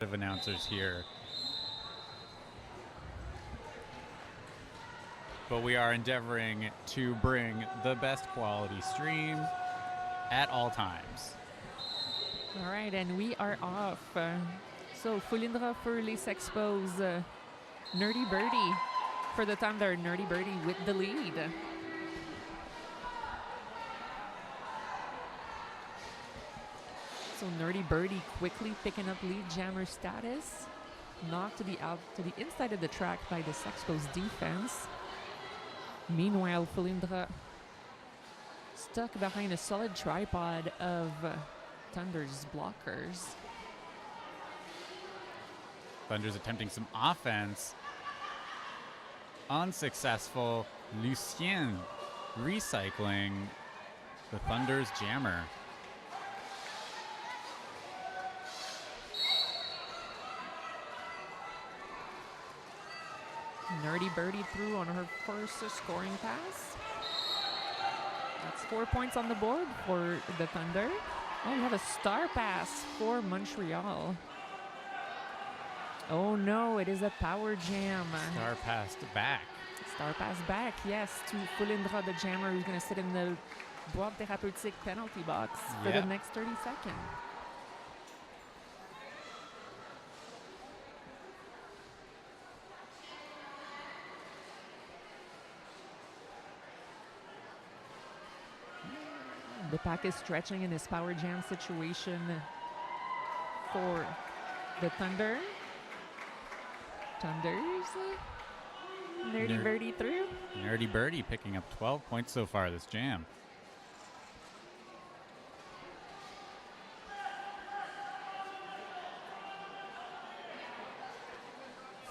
of announcers here. But we are endeavoring to bring the best quality stream at all times. All right, and we are off. So, Fulindra for les Sexpos. Nerdy Birdie for the Thunder. Nerdy Birdie with the lead. So, Nerdy Birdie quickly picking up lead jammer status. Knocked to the inside of the track by the Sexpos defense. Meanwhile, Fulindra stuck behind a solid tripod of Thunder's blockers. Thunder's attempting some offense. Unsuccessful. Lucien recycling the Thunder's jammer. Nerdy Birdie through on her first scoring pass. That's 4 points on the board for the Thunder. Oh, we have a star pass for Montreal. Oh no, it is a power jam. Star passed back. Star pass back, yes, to Fulindra, the jammer, who's going to sit in the boîte thérapeutique penalty box for the next 30 seconds. The pack is stretching in this power jam situation for the Thunder. Thunders. Nerdy Birdie through. Nerdy Birdie picking up 12 points so far this jam.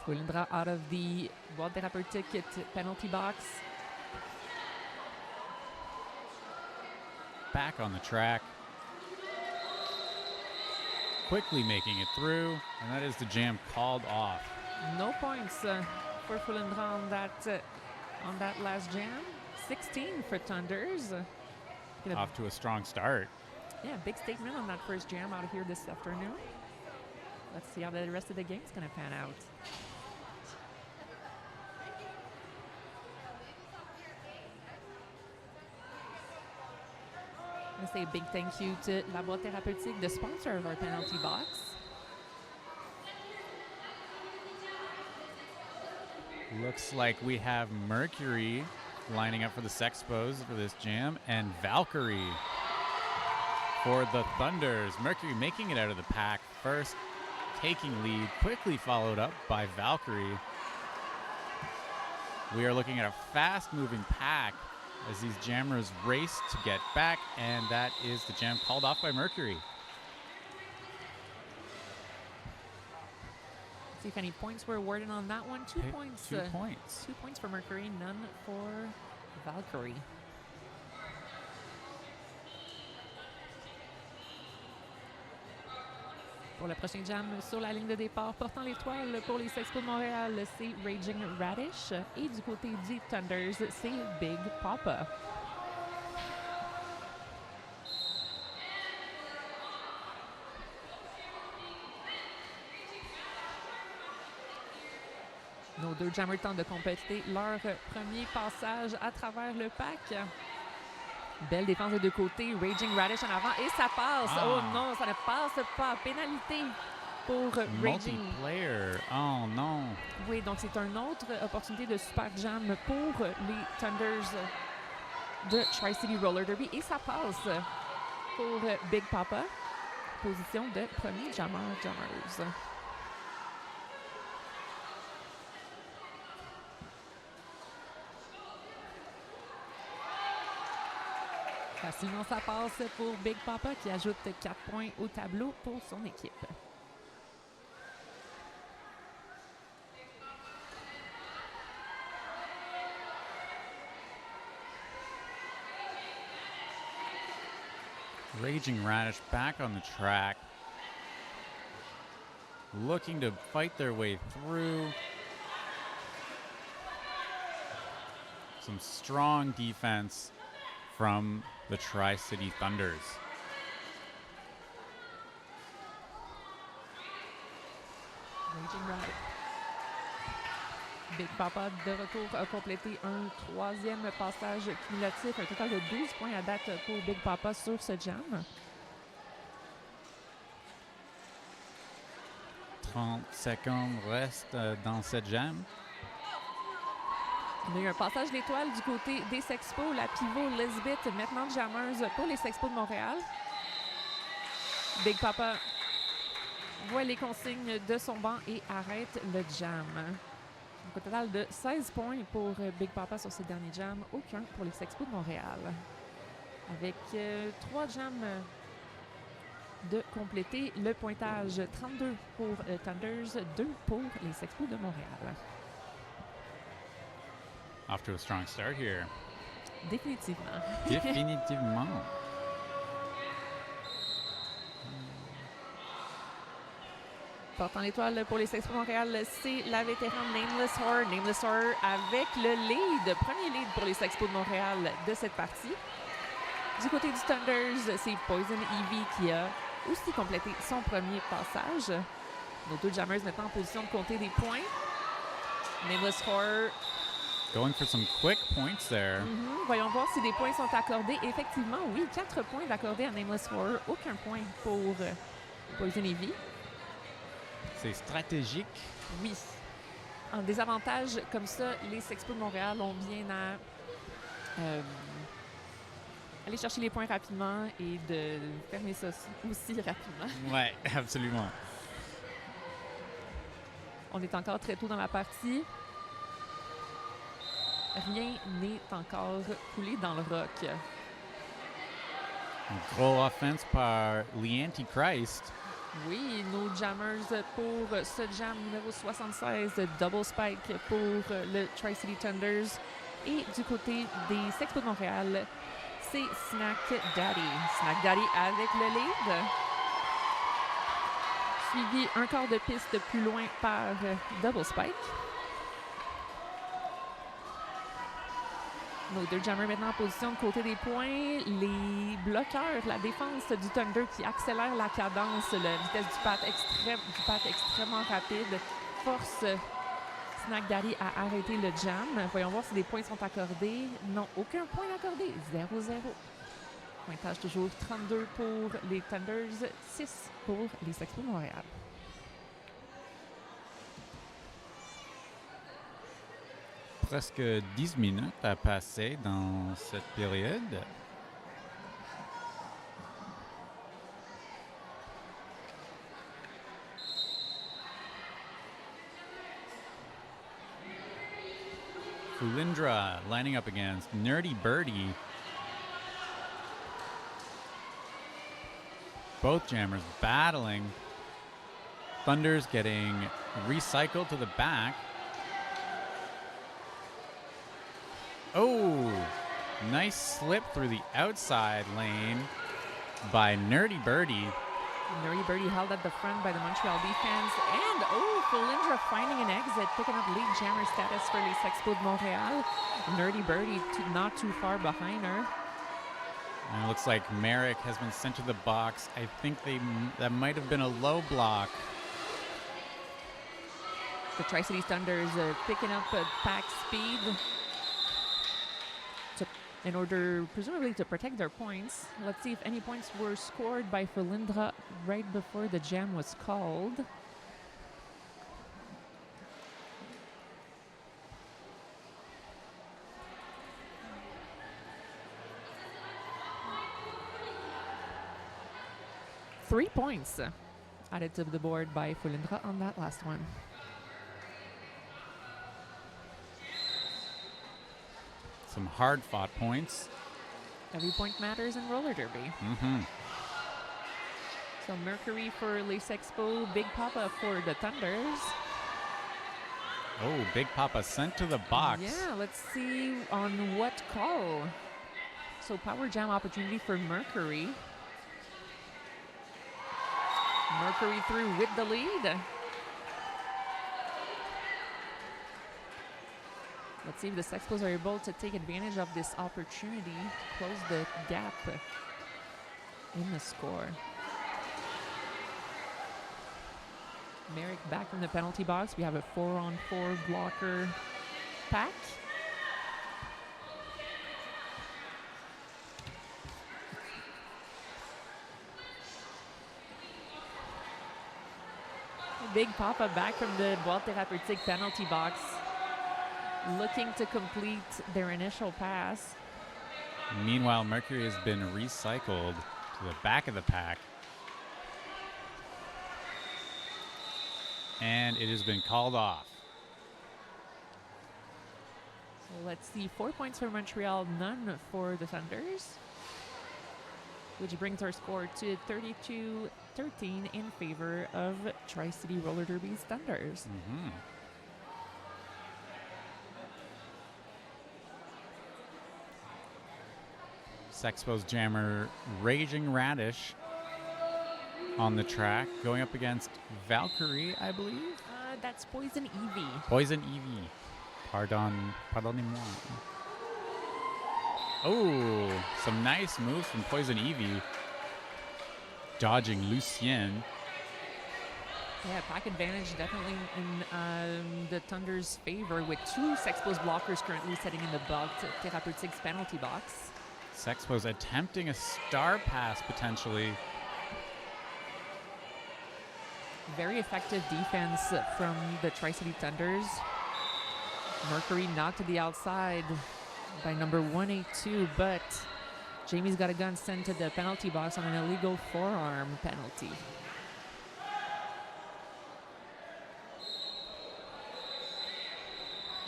Fulindra out of the boîte thérapeutique penalty box. Back on the track. Quickly making it through, and that is the jam called off. No points for Fulindra on that last jam. 16 for Thunders. Off to a strong start. Yeah, big statement on that first jam out of here this afternoon. Let's see how the rest of the game's going to pan out. I want to say a big thank you to La Boîte Thérapeutique, the sponsor of our penalty box. Looks like we have Mercury lining up for the Sexpos for this jam, and Valkyrie for the Thunders. Mercury making it out of the pack first, taking lead, quickly followed up by Valkyrie. We are looking at a fast-moving pack as these jammers race to get back, and that is the jam called off by Mercury. See if any points were awarded on that one. 2 points. 2 points. 2 points for Mercury, none for Valkyrie. Pour le prochain jam sur la ligne de départ, portant l'étoile pour les Sexpos de Montréal, c'est Raging Radish. Et du côté des Thunders, c'est Big Papa. Nos deux jammers tentent de compléter leur premier passage à travers le pack. Belle défense des deux côtés. Raging Radish en avant et ça passe. Oh non, ça ne passe pas. Pénalité pour Raging. Multiplayer. Oh non. Oui, donc c'est une autre opportunité de super jam pour les Thunders de Tri-City Roller Derby et ça passe pour Big Papa. Position de premier jammers. Facilement, ça passe pour Big Papa qui ajoute 4 points au tableau pour son équipe. Raging Radish back on the track. Looking to fight their way through. Some strong defense from the Tri-City Thunders. Reaching right. Big Papa de retour a complété un troisième passage cumulatif. Un total de 12 points à date pour Big Papa sur ce jam. 30 secondes restent dans cette jam. On a eu un passage d'étoiles du côté des Sexpos. La pivot Lisbeth, maintenant jammeuse pour les Sexpos de Montréal. Big Papa voit les consignes de son banc et arrête le jam. Donc, au total de 16 points pour Big Papa sur ces derniers jams. Aucun pour les Sexpos de Montréal. Avec 3 jams de compléter. Le pointage 32 pour Thunders, 2 pour les Sexpos de Montréal. Off to a strong start here. Définitivement. Définitivement. Portant l'étoile pour les Sexpos de Montréal, c'est la vétérane Nameless Horror. Nameless Horror avec le lead, premier lead pour les Sexpos de Montréal de cette partie. Du côté du Thunders, c'est Poison Ivy qui a aussi complété son premier passage. Nos deux jammers maintenant en position de compter des points. Nameless Horror. Going for some quick points there. Voyons voir si des points sont accordés. Effectivement, oui, 4 points d'accordés à Nameless Horror. Aucun point pour Poison Ivy. C'est stratégique. Oui. En désavantage comme ça, les Sexpos de Montréal ont bien à aller chercher les points rapidement et de fermer ça aussi rapidement. Ouais, absolument. On est encore très tôt dans la partie. Rien n'est encore coulé dans le rock. Gros offense par l'Antichrist. Oui, nos jammers pour ce jam numéro 76, Double Spike pour le Tri-City Thunders. Et du côté des Sexpos de Montréal, c'est Snack Daddy. Snack Daddy avec le lead. Suivi un quart de piste plus loin par Double Spike. Nos deux jammers maintenant en position de côté des points. Les bloqueurs, la défense du Thunder qui accélère la cadence, la vitesse du pat extrêmement rapide, force Snack Daddy à arrêter le jam. Voyons voir si des points sont accordés. Non, aucun point accordé. 0-0. Pointage toujours 32 pour les Thunders, 6 pour les Sexpos de Montréal. Presque 10 minutes à passer dans cette période. Fulindra lining up against Nerdy Birdie. Both jammers battling. Thunder's getting recycled to the back. Oh, nice slip through the outside lane by Nerdy Birdie. Nerdy Birdie held at the front by the Montreal defense. And, Fulindra finding an exit, picking up lead jammer status for les Sexpos de Montréal. Nerdy Birdie not too far behind her. And it looks like Merrick has been sent to the box. I think that might have been a low block. The Tri-City Thunders picking up pack speed in order, presumably, to protect their points. Let's see if any points were scored by Fulindra right before the jam was called. Three points added to the board by Fulindra on that last one. Some hard-fought points. Every point matters in roller derby. So Mercury for Les Sexpos, Big Papa for the Thunders. Oh, Big Papa sent to the box. Yeah, let's see on what call. So power jam opportunity for Mercury. Mercury through with the lead. Let's see if the Sexpos are able to take advantage of this opportunity to close the gap in the score. Merrick back from the penalty box. We have a 4-on-4 blocker pack. A big pop-up back from the Boîte Thérapeutique penalty box, looking to complete their initial pass. Meanwhile, Mercury has been recycled to the back of the pack. And it has been called off. So let's see, 4 points for Montreal, none for the Thunders, which brings our score to 32-13 in favor of Tri-City Roller Derby's Thunders. Mm-hmm. Sexpos jammer Raging Radish on the track, going up against Valkyrie, I believe. That's Poison Evie. Poison Evie. Pardonnez-moi. Oh, some nice moves from Poison Evie. Dodging Lucien. Yeah, pack advantage definitely in the Thunder's favor, with 2 Sexpos blockers currently sitting in the Boîte Thérapeutique's penalty box. Sexpos attempting a star pass potentially. Very effective defense from the Tri-City Thunders. Mercury knocked to the outside by number 182, but Jamie's got a gun sent to the penalty box on an illegal forearm penalty.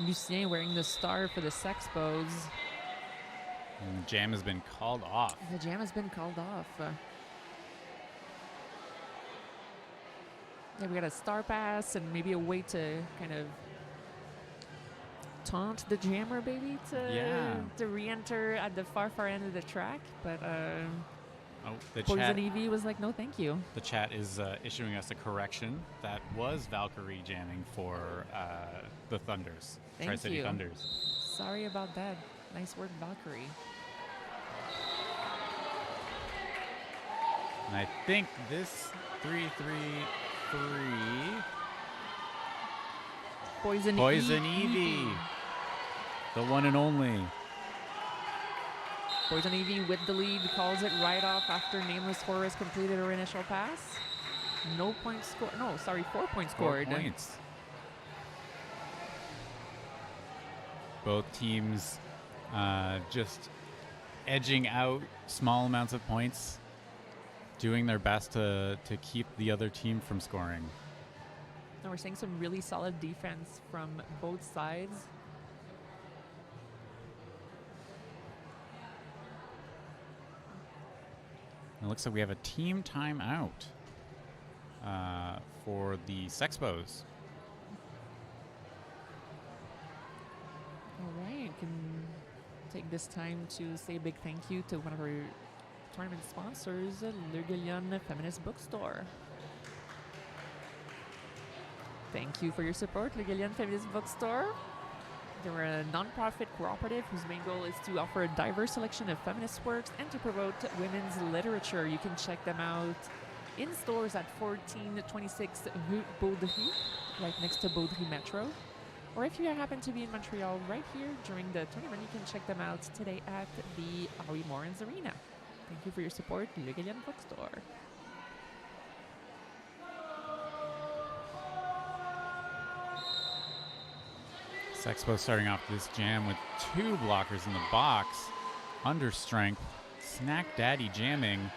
Lucien wearing the star for the Sexpos. And the jam has been called off. The jam has been called off. Yeah, we got a star pass and maybe a way to kind of taunt the jammer, baby, to re-enter at the far end of the track. But the Poison chat, Evie was like, no, thank you. the chat is issuing us a correction. That was Valkyrie jamming for the Thunders, Thank Tri-City you. Thunders. Sorry about that. Nice work, Valkyrie. And I think this 3-3-3 Poison Evie, the one and only. Poison Evie with the lead, calls it right off after Nameless Horror completed her initial pass. No points scored. No, sorry, 4 points 4 scored. points. Both teams just edging out small amounts of points, doing their best to keep the other team from scoring. And we're seeing some really solid defense from both sides. It looks like we have a team timeout for the Sexpos. All right, can take this time to say a big thank you to one of our tournament sponsors, Le Guillon Feminist Bookstore. Thank you for your support, Le Guillon Feminist Bookstore. They're a non-profit cooperative whose main goal is to offer a diverse selection of feminist works and to promote women's literature. You can check them out in stores at 1426 Rue Baudry, right next to Baudry Metro. Or if you happen to be in Montreal right here during the tournament, you can check them out today at the Howie Morans Arena. Thank you for your support, Le Guillon Bookstore. Sexpos starting off this jam with 2 blockers in the box. Under strength, Snack Daddy jamming,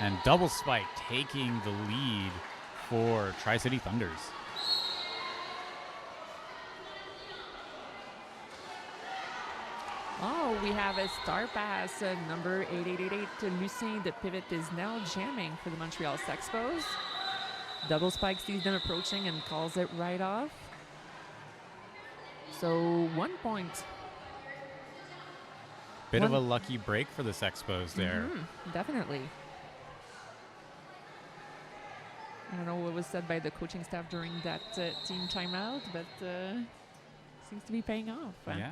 and Double Spike taking the lead for Tri-City Thunders. Oh, we have a star pass, number 8888 to Lucien. The pivot is now jamming for the Montreal Sexpos. Double Spike sees them approaching and calls it right off. So 1 point. Bit of a lucky break for the Sexpos there. Definitely. I don't know what was said by the coaching staff during that team timeout, but seems to be paying off. Yeah.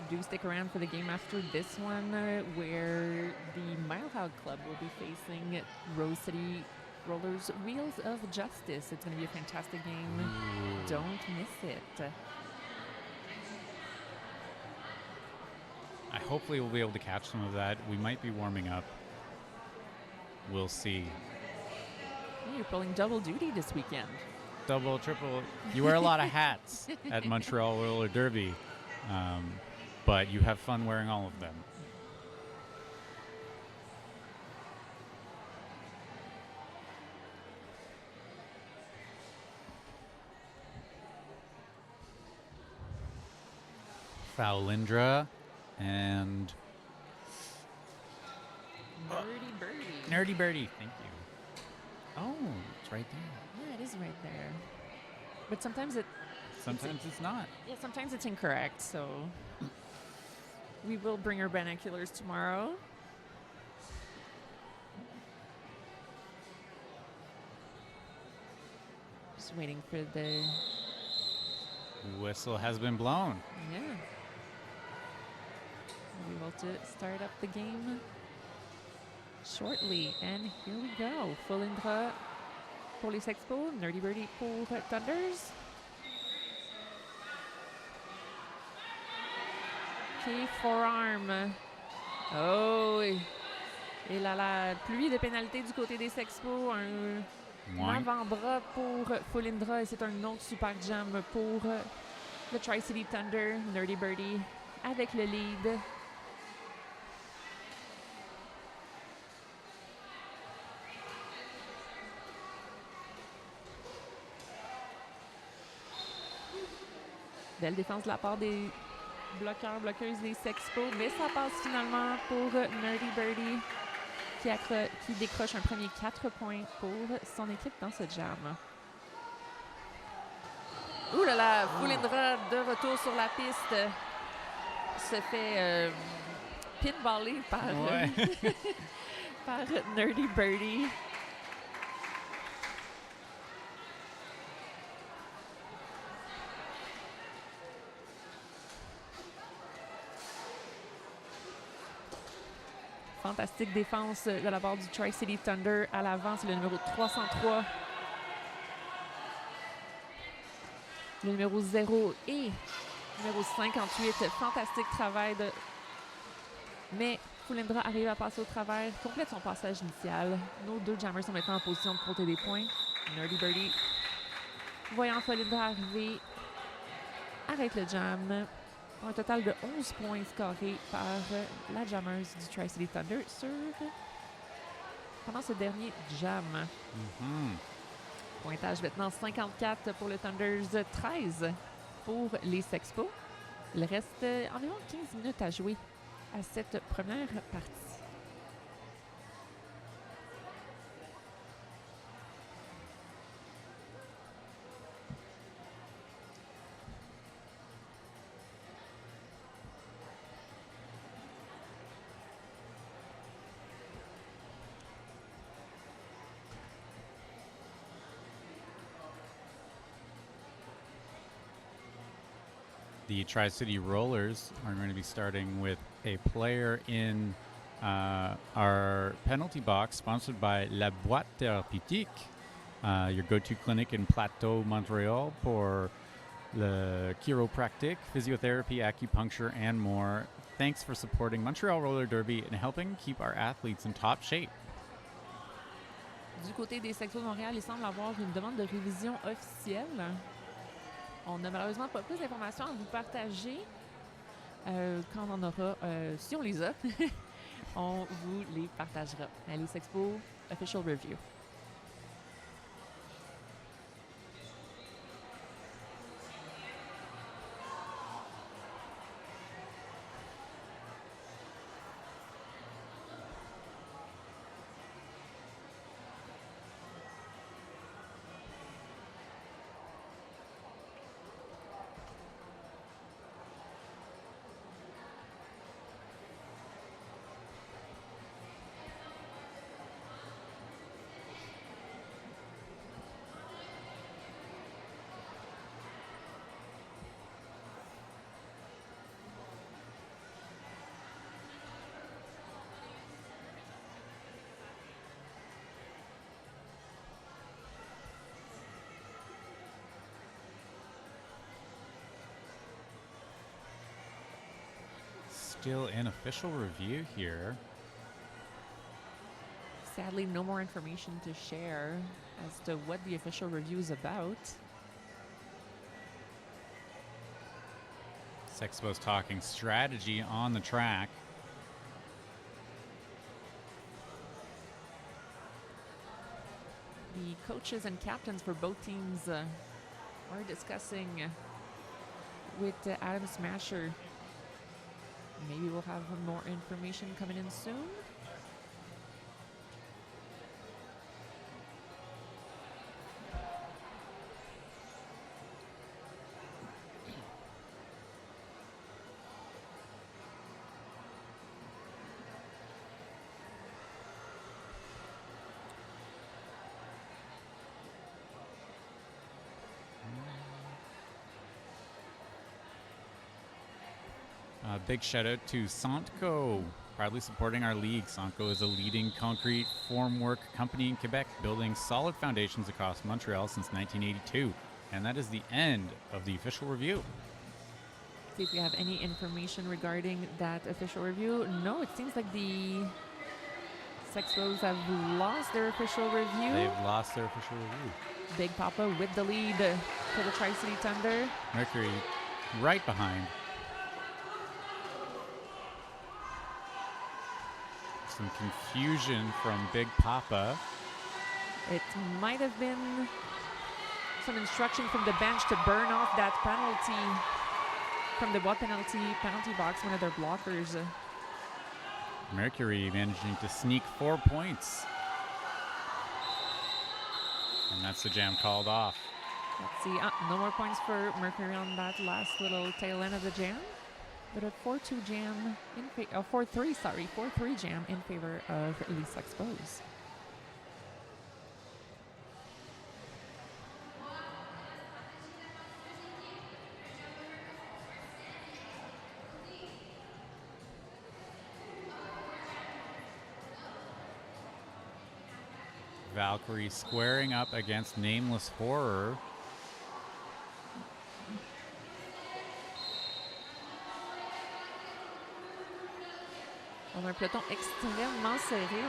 Do stick around for the game after this one, where the Mile High Club will be facing Rose City Rollers Wheels of Justice. It's going to be a fantastic game. Ooh. Don't miss it. Hopefully we'll be able to catch some of that. We might be warming up. We'll see. You're pulling double duty this weekend. Double, triple. You wear a lot of hats at Montreal Roller Derby, but you have fun wearing all of them. Foulindra and Nerdy Birdie. Thank you. Oh, it's right there. Yeah, it is right there. But sometimes it's not. Yeah, sometimes it's incorrect. So we will bring our binoculars tomorrow. Just waiting for the Whistle has been blown. Yeah. We will to start up the game shortly. And here we go. Foulindra pour les Sexpos, Nerdy Birdie pour Thunders. OK, forearm. Oh, et là là, pluie de pénalité du côté des Sexpos. Un avant-bras pour Foulindra et c'est un autre super jam pour le Tri-City Thunder. Nerdy Birdie avec le lead. Belle défense de la part des bloqueuses des Sexpos, mais ça passe finalement pour Nerdy Birdie qui décroche un premier 4 points pour son équipe dans ce jam. Ouh là là, Foulindra de retour sur la piste se fait pinballer par, par Nerdy Birdie. Fantastique défense de la part du Tri-City Thunder. À l'avant, c'est le numéro 303. Le numéro 0 et numéro 58. Fantastique travail de... Mais Foulindra arrive à passer au travers, complète son passage initial. Nos deux jammers sont maintenant en position de compter des points. Nerdy Birdie, voyant Foulindra arriver, arrête le jam. Un total de 11 points scorés par la jammers du Tri-City Thunder pendant ce dernier jam. Pointage maintenant 54 pour le Thunders, 13 pour les Sexpos. Il reste environ 15 minutes à jouer à cette première partie. The Tri-City Rollers are going to be starting with a player in our penalty box, sponsored by La Boîte Thérapeutique, your go-to clinic in Plateau, Montreal, for the chiropractic, physiotherapy, acupuncture, and more. Thanks for supporting Montreal Roller Derby and helping keep our athletes in top shape. Du côté des Sexpos de Montréal, il semble avoir une demande de révision officielle. On n'a malheureusement pas plus d'informations à vous partager. Quand on en aura, si on les a, on vous les partagera. Allez, Sexpo Official Review. still in official review here. Sadly, no more information to share as to what the official review is about. Sexpos talking strategy on the track. The coaches and captains for both teams are discussing with Adam Smasher. Maybe we'll have more information coming in soon. Big shout out to Santco, proudly supporting our league. Santco is a leading concrete formwork company in Quebec, building solid foundations across Montreal since 1982. And that is the end of the official review. See if we have any information regarding that official review. No, it seems like the Sexpos have lost their official review. They've lost their official review. Big Papa with the lead for the Tri-City Thunder. Mercury right behind. Some confusion from Big Papa. It might have been some instruction from the bench to burn off that penalty from the penalty box, one of their blockers. Mercury managing to sneak 4 points. And that's the jam called off. Let's see. No more points for Mercury on that last little tail end of the jam. But a 4-2 jam in 4-3 jam in favor of les Sexpos. Valkyrie squaring up against Nameless Horror. On a un peloton extrêmement serré.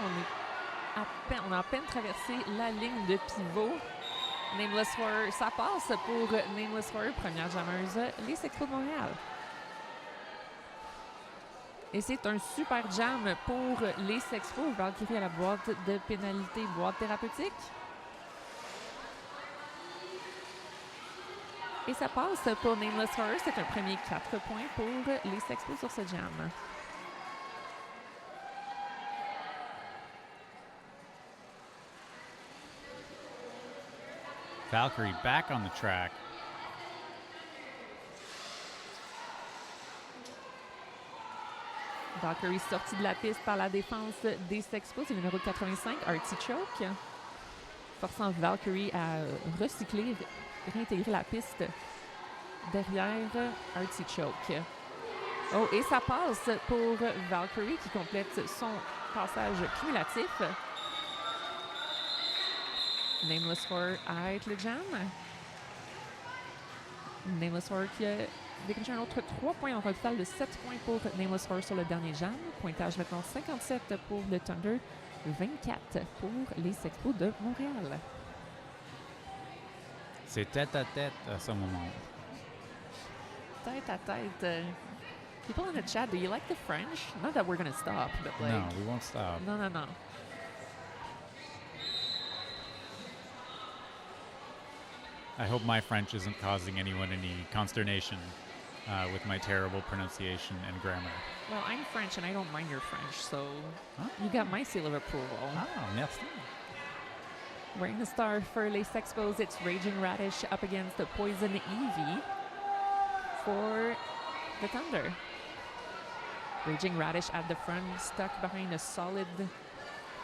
On a à peine traversé la ligne de pivot. Nameless Horror, ça passe pour Nameless Horror, première jammeuse, les Sexpos de Montréal. Et c'est un super jam pour les Sexpos. Valkyrie à la boîte de pénalité, boîte thérapeutique. Et ça passe pour Nameless Horror. C'est un premier 4 points pour les Sexpos sur ce jam. Valkyrie back on the track. Valkyrie sortie de la piste par la défense des Sexpos, c'est le numéro 85, Artichoke, forçant Valkyrie à réintégrer la piste derrière Artichoke. Oh, et ça passe pour Valkyrie qui complète son passage cumulatif. Nameless Horror arrête le jam. Nameless Horror qui a décroché un autre 3 points, en total de 7 points pour Nameless Horror sur le dernier jam. Pointage maintenant 57 pour le Thunder, 24 pour les Sexpos de Montréal. C'est tête à tête à ce moment. Tête à tête. People in the chat, do you like the French? Not that we're going to stop, but like... No, we won't stop. No. I hope my French isn't causing anyone any consternation with my terrible pronunciation and grammar. Well, I'm French and I don't mind your French, so you got my seal of approval. Ah, merci. Wearing the star for les Sexpos, it's Raging Radish up against the Poison Evie for the Thunder. Raging Radish at the front, stuck behind a solid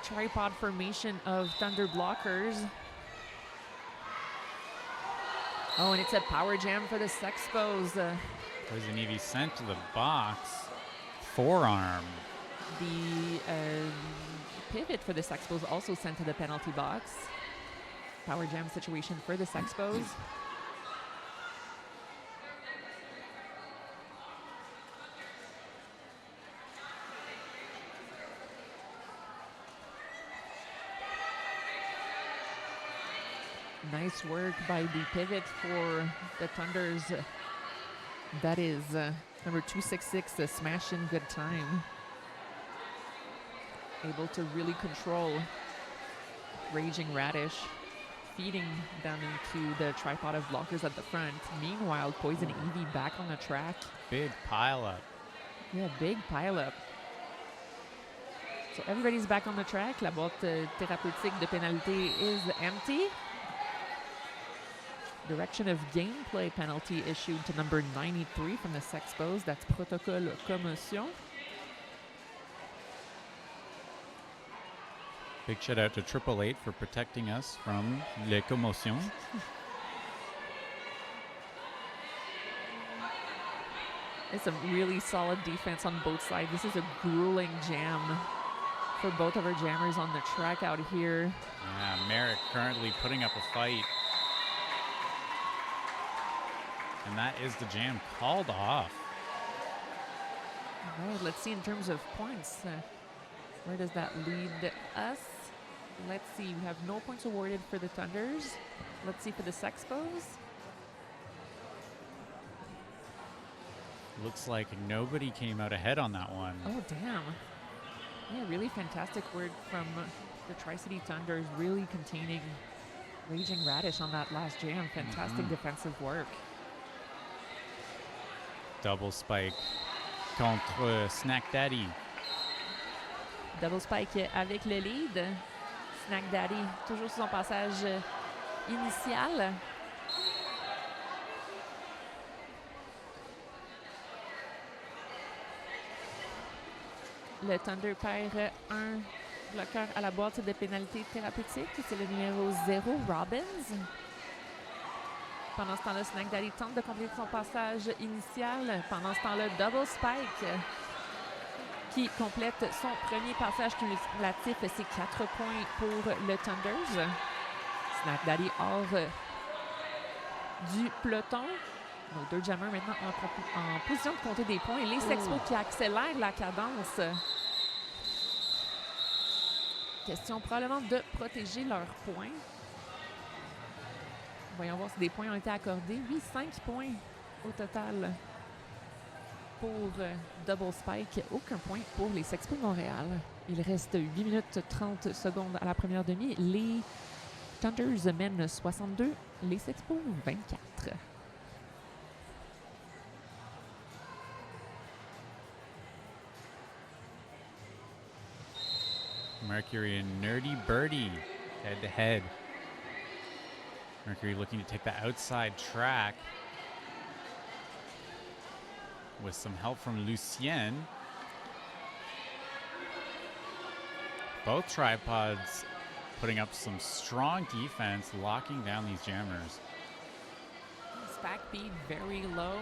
tripod formation of Thunder blockers. Oh, and it's a power jam for the Sexpos. Poison Evie sent to the box. Forearm. The pivot for the Sexpos also sent to the penalty box. Power jam situation for the Sexpos. Nice work by the pivot for the Thunders. That is number 266, Smash in Good Time. Able to really control Raging Radish, feeding them into the tripod of blockers at the front. Meanwhile, Poison Ivy back on the track. Big pile up. Yeah, big pile up. So everybody's back on the track. La boîte thérapeutique de pénalité is empty. Direction of gameplay penalty issued to number 93 from the Sexpos. That's protocole commotion. Big shout out to 888 for protecting us from les commotions. It's a really solid defense on both sides. This is a grueling jam for both of our jammers on the track out here. Yeah, Merrick currently putting up a fight. And that is the jam called off. All right, let's see in terms of points. Where does that lead us? Let's see. We have no points awarded for the Thunders. Let's see for the Sexpos. Looks like nobody came out ahead on that one. Oh, damn. Yeah, really fantastic work from the Tri-City Thunders, really containing Raging Radish on that last jam. Fantastic defensive work. Double spike contre Snack Daddy. Double spike avec le lead. Snack Daddy, toujours sur son passage initial. Le Thunder perd un bloqueur à la boîte de pénalité thérapeutique. C'est le numéro 0, Robbins. Pendant ce temps-là, Snack Daddy tente de compléter son passage initial. Pendant ce temps-là, Double Spike qui complète son premier passage cumulatif. C'est 4 points pour le Thunders. Snack Daddy hors du peloton. Nos deux jammers maintenant en position de compter des points. Les Sexpos qui accélèrent la cadence. Question probablement de protéger leurs points. Voyons voir si des points ont été accordés. Oui, 5 points au total pour Double Spike. Aucun point pour les Sexpos de Montréal. Il reste 8 minutes 30 secondes à la première demi. Les Thunders mènent 62, les Sexpos 24. Mercury and Nerdy Birdie head to head. Mercury looking to take the outside track with some help from Lucien. Both tripods putting up some strong defense, locking down these jammers. Back speed very low.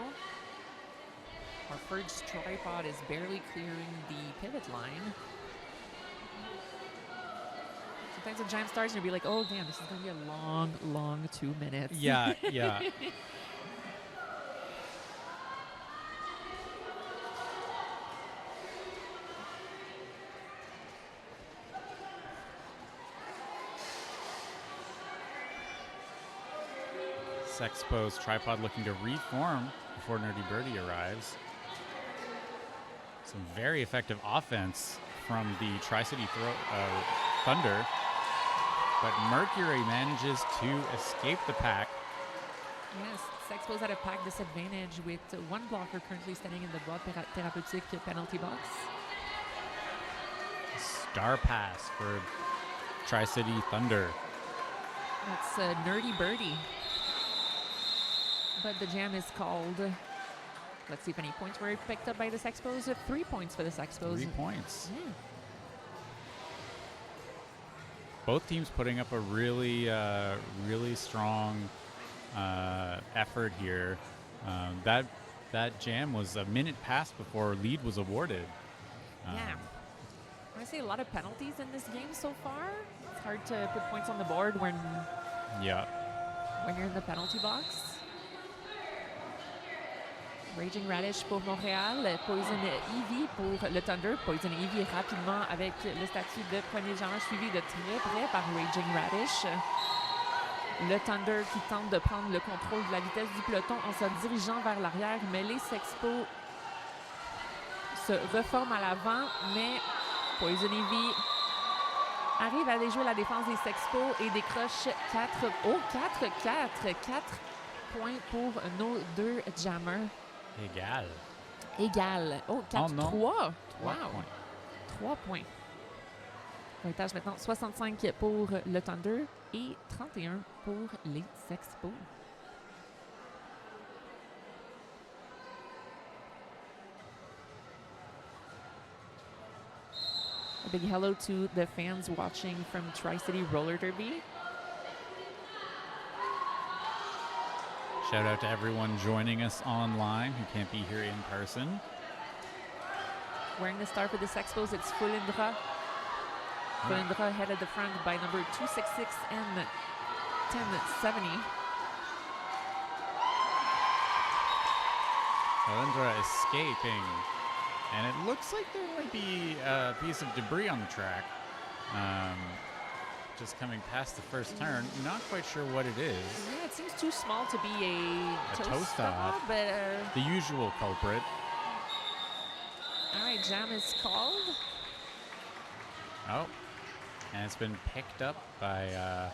Our first tripod is barely clearing the pivot line. Sometimes the jam starts and you'll be like, oh, damn, this is going to be a long, long 2 minutes. Yeah, yeah. Sexpos tripod looking to reform before Nerdy Birdie arrives. Some very effective offense from the Tri-City Thunder. But Mercury manages to escape the pack. Yes, Sexpos at a pack disadvantage with one blocker currently standing in the boîte thérapeutique penalty box. Star pass for Tri-City Thunder. That's Nerdy Birdie. But the jam is called. Let's see if any points were picked up by the Sexpos. 3 points for the Sexpos. 3 points. Yeah. Both teams putting up a really, really strong effort here. That jam was a minute past before lead was awarded. Yeah. I see a lot of penalties in this game so far. It's hard to put points on the board when you're in the penalty box. Raging Radish pour Montréal, Poison Ivy pour le Thunder. Poison Ivy rapidement avec le statut de premier jammer suivi de très près par Raging Radish. Le Thunder qui tente de prendre le contrôle de la vitesse du peloton en se dirigeant vers l'arrière, mais les Sexpos se reforment à l'avant, mais Poison Ivy arrive à déjouer la défense des Sexpos et décroche 4 points pour nos deux jammers. Égal. Oh, 4-3. Wow. 3 points. Pointage maintenant 65 pour le Thunder et 31 pour les Sexpos. A big hello to the fans watching from Tri-City Roller Derby. Shout out to everyone joining us online who can't be here in person. Wearing the star for the Sexpos, it's Fulindra. Fulindra ahead at the front by number 266 and 1070. Fulindra escaping. And it looks like there might be a piece of debris on the track. Just coming past the first turn. Not quite sure what it is. Yeah, it seems too small to be a toe stop. But the usual culprit. All right, jam is called. Oh, and it's been picked up by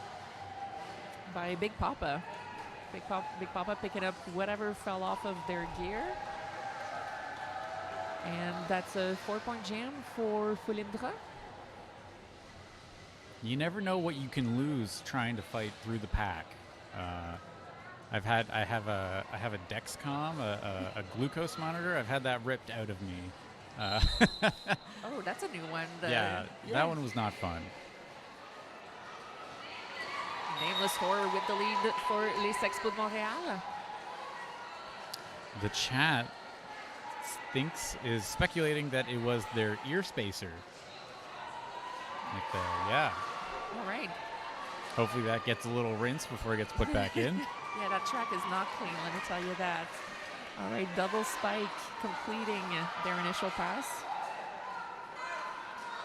Big Papa. Big Papa picking up whatever fell off of their gear. And that's a 4-point jam for Fulindra. You never know what you can lose trying to fight through the pack. I have a Dexcom, a glucose monitor. I've had that ripped out of me. Oh, that's a new one. Yeah, that one was not fun. Nameless Horror with the lead for les Sexpos de Montréal. The chat is speculating that it was their ear spacer. Like the, yeah. All right. Hopefully that gets a little rinse before it gets put back in. Yeah, that track is not clean, let me tell you that. All right, double spike completing their initial pass.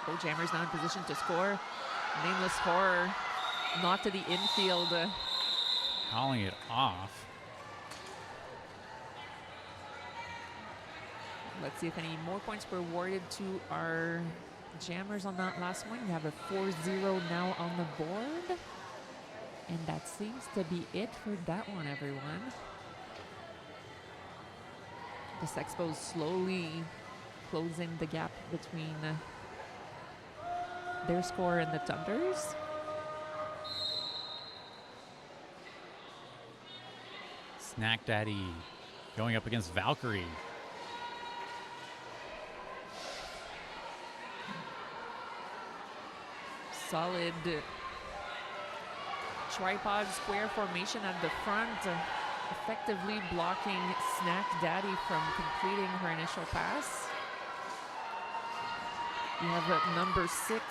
Both jammers now in position to score. Nameless Horror not to the infield. Calling it off. Let's see if any more points were awarded to our jammers on that last one. We have a 4-0 now on the board. And that seems to be it for that one, everyone. The Sexpos slowly closing the gap between their score and the Thunders. Snack Daddy going up against Valkyrie. Solid tripod square formation at the front, effectively blocking Snack Daddy from completing her initial pass. We have number 6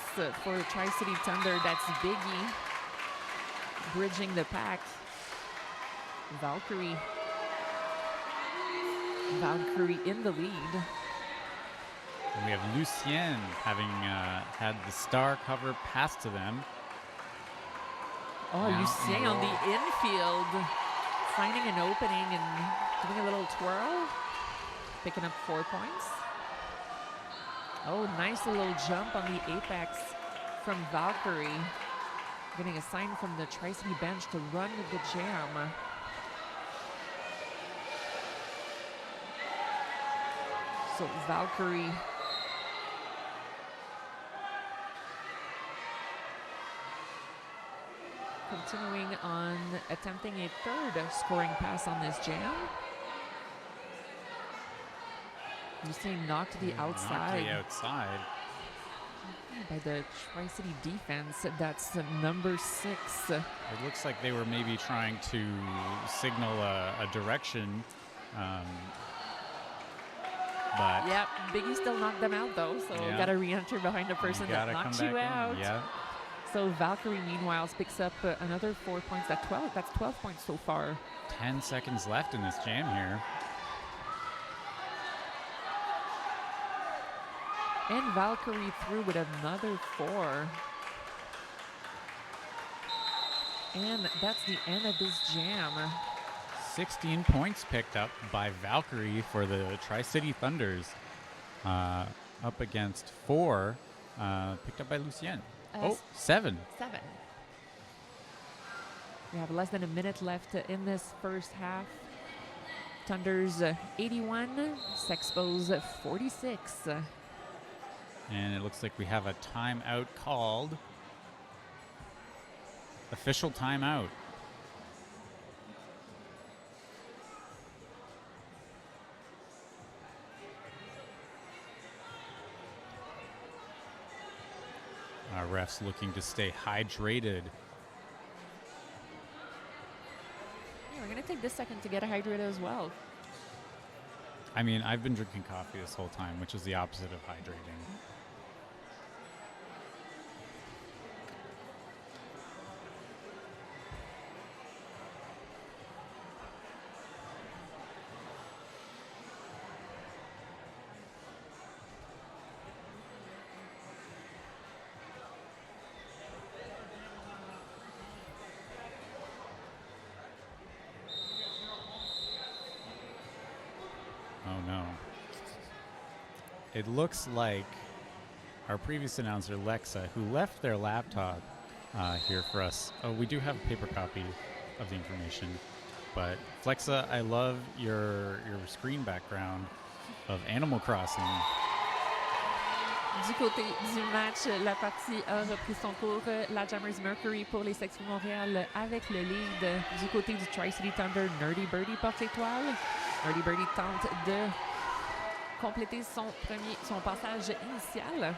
for Tri-City Thunder, that's Biggie, bridging the pack. Valkyrie in the lead. And we have Lucien having had the star cover passed to them. Oh, Lucien on the infield, finding an opening and doing a little twirl, picking up 4 points. Oh, nice little jump on the apex from Valkyrie. Getting a sign from the Tri-City bench to run the jam. So Valkyrie continuing on attempting a third scoring pass on this jam. You see knocked to the outside. By the Tri-City defense. That's number 6. It looks like they were maybe trying to signal a direction. But yep, Biggie still knocked them out though, so yeah. Gotta re-enter behind the person that knocked you out. Yeah. So Valkyrie, meanwhile, picks up another 4 points. That's 12 points so far. 10 seconds left in this jam here. And Valkyrie through with another 4. And that's the end of this jam. 16 points picked up by Valkyrie for the Tri-City Thunders. Up against 4 picked up by Lucienne. 7. 7. We have less than a minute left in this first half. Thunders 81, Sexpos 46. And it looks like we have a timeout called. Official timeout. Our refs looking to stay hydrated. Yeah, we're going to take this second to get hydrated as well. I mean, I've been drinking coffee this whole time, which is the opposite of hydrating. Oh no. It looks like our previous announcer, Lexa, who left their laptop here for us. Oh, we do have a paper copy of the information. But Flexa, I love your screen background of Animal Crossing. Du côté du match, la partie a repris son cours. La Jammers Mercury pour les Sexpos Montréal avec le lead du côté du Tri-City Thunder. Nerdy Birdie porte l'étoile. Nerdy Birdie tente de compléter son passage initial.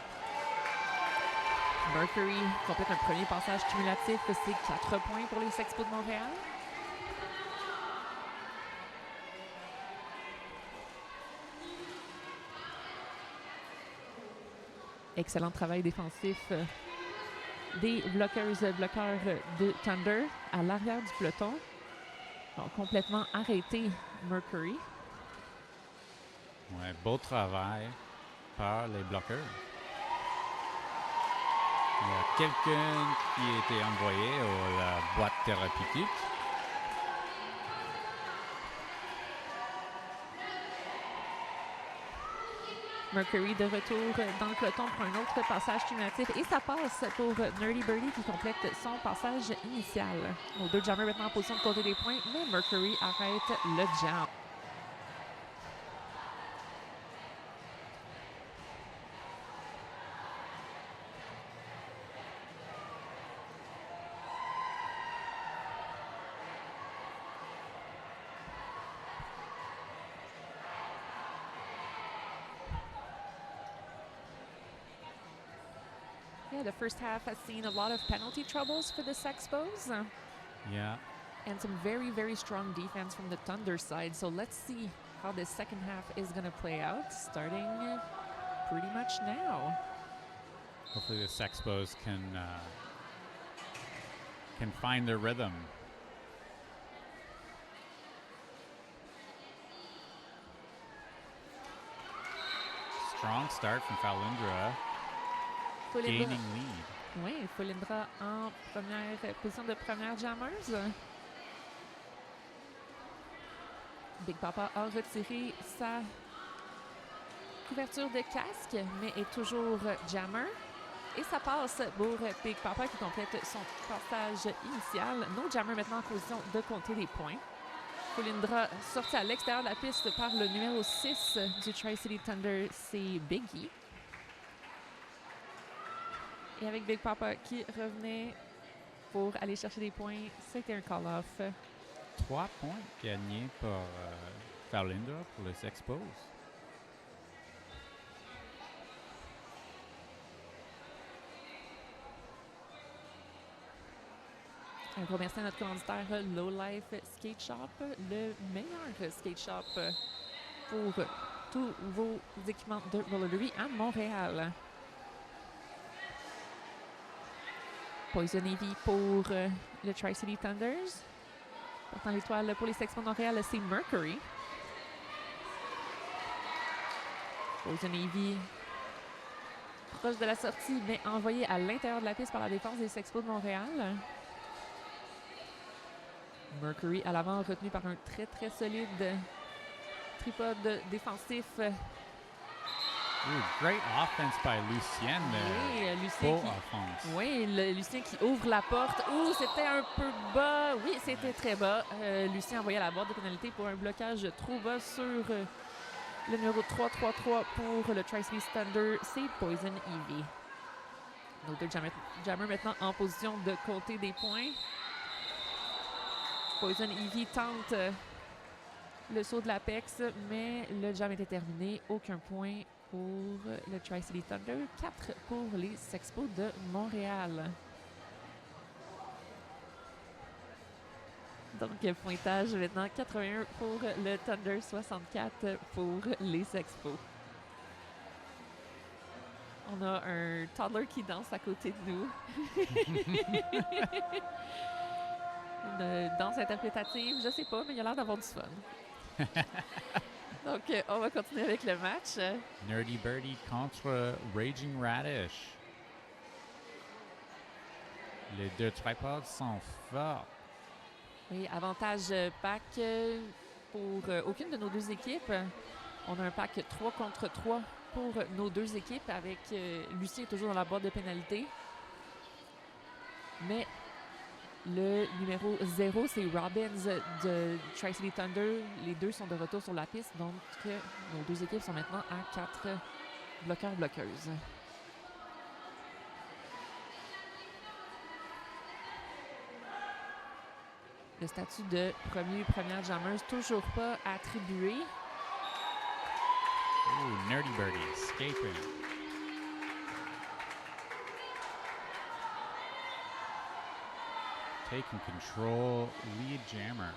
Mercury complète un premier passage cumulatif. C'est 4 points pour les Sexpos de Montréal. Excellent travail défensif des bloqueurs de Thunder à l'arrière du peloton. Ont complètement arrêté Mercury. Ouais, beau travail par les bloqueurs. Il y a quelqu'un qui a été envoyé à la boîte thérapeutique. Mercury de retour dans le peloton pour un autre passage cumulatif. Et ça passe pour Nerdy Birdie qui complète son passage initial. Nos deux jammers maintenant en position de compter des points, mais Mercury arrête le jam. Yeah, the first half has seen a lot of penalty troubles for the Sexpos. Yeah. And some very, very strong defense from the Thunder side. So let's see how this second half is going to play out, starting pretty much now. Hopefully the Sexpos can find their rhythm. Strong start from Falindra. Gaining lead. Oui, Falindra en position de première jammers. Big Papa a retiré sa couverture de casque, mais est toujours jammer. Et ça passe pour Big Papa qui complète son passage initial. No jammer maintenant en position de compter des points. Falindra sorti à l'extérieur de la piste par le numéro 6 du Tri-City Thunder, c'est Biggie. Et avec Big Papa qui revenait pour aller chercher des points, c'était un call-off. 3 points gagnés par Falindra pour les Sexpos. Un gros merci à notre commanditaire Low Life Skate Shop, le meilleur skate shop pour tous vos équipements de roller derby à Montréal. Poison Ivy pour le Tri-City Thunders. Portant l'étoile pour les Sexpos de Montréal, c'est Mercury. Poison Ivy proche de la sortie, mais envoyé à l'intérieur de la piste par la défense des Sexpos de Montréal. Mercury à l'avant, retenu par un très très solide tripode défensif. Ooh, great offense by Lucienne there. Oui, Lucien Full qui, offense. oui, Lucien qui ouvre la porte. Ouh, c'était un peu bas. Oui, c'était très bas. Lucien envoyait la boîte de pénalité pour un blocage trop bas sur le numéro 3-3-3 pour le Tri-Cities Thunder. C'est Poison Ivy. Nos deux jammers maintenant en position de compter des points. Poison Ivy tente le saut de l'Apex, mais le jam était terminé. Aucun point pour le Tri-City Thunder. 4 pour les Sexpos de Montréal. Donc, pointage maintenant 81 pour le Thunder, 64 pour les Sexpos. On a un toddler qui danse à côté de nous. Une danse interprétative, je sais pas, mais il a l'air d'avoir du fun. Donc, on va continuer avec le match. Nerdy Birdie contre Raging Radish. Les deux tripods sont forts. Oui, avantage pack pour aucune de nos deux équipes. On a un pack 3 contre 3 pour nos deux équipes avec Lucien toujours dans la boîte de pénalité. Mais le numéro 0, c'est Robbins de Tri-City Thunder. Les deux sont de retour sur la piste. Donc, nos deux équipes sont maintenant à 4 bloqueurs-bloqueuses. Le statut de première jammeuse, toujours pas attribué. Ooh, Nerdy Birdie escaping. Taking control, lead jammer.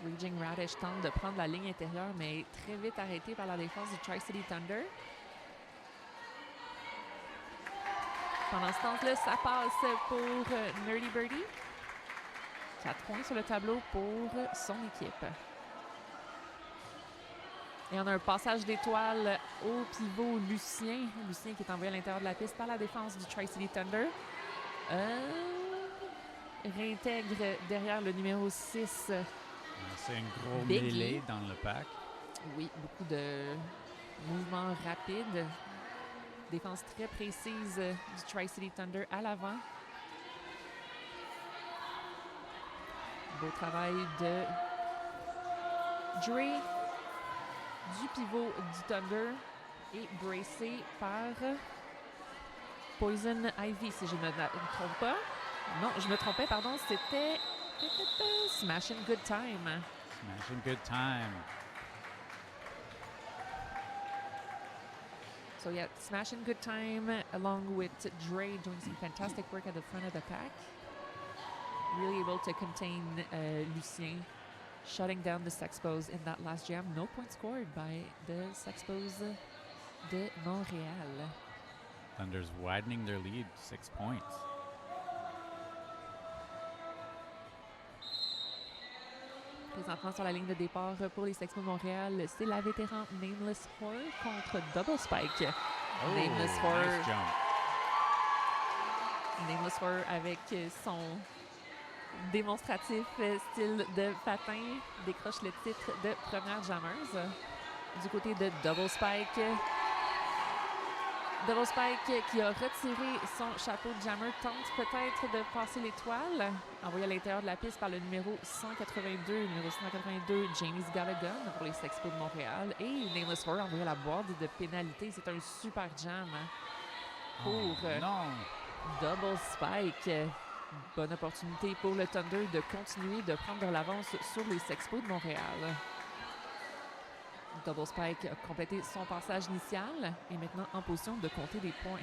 Raging Radish tente de prendre la ligne intérieure, mais est très vite arrêté par la défense du Tri-City Thunder. Pendant ce temps-là, ça passe pour Nerdy Birdie. 4 points sur le tableau pour son équipe. Et on a un passage d'étoile au pivot Lucien. Lucien qui est envoyé à l'intérieur de la piste par la défense du Tri-City Thunder. Réintègre derrière le numéro 6. C'est un gros Biggie. mêlée dans le pack. Oui, beaucoup de mouvements rapides. Défense très précise du Tri-City Thunder à l'avant. Beau travail de Dre du pivot du Thunder et bracé par Poison Ivy, si je ne me trompe pas. Non, je me trompais, pardon. C'était Smashin' Good Time. Smashing good time. So yeah, Smashin' Good Time along with Dre doing some fantastic work at the front of the pack. Really able to contain Lucien, shutting down the Sexpos in that last jam. No points scored by the Sexpos de Montréal. Thunder's widening their lead, 6 points. Présentement sur la ligne de départ pour les Sexpos de Montréal, c'est la vétéran Nameless Horror contre Double Spike. Oh, Nameless Horror. nice jump. Nameless Horror avec son démonstratif style de patin décroche le titre de première jammeuse. Du côté de Double Spike. Double Spike qui a retiré son chapeau de jammer tente peut-être de passer l'étoile. Envoyé à l'intérieur de la piste par le numéro 182. Numéro 182, Jamie's Got a Gun pour les Sexpos de Montréal. Et Nameless Horror envoyé à la boîte de pénalité. C'est un super jam pour non. Double Spike. Bonne opportunité pour le Thunder de continuer de prendre l'avance sur les Sexpos de Montréal. Double Spike a complété son passage initial et maintenant en position de compter des points.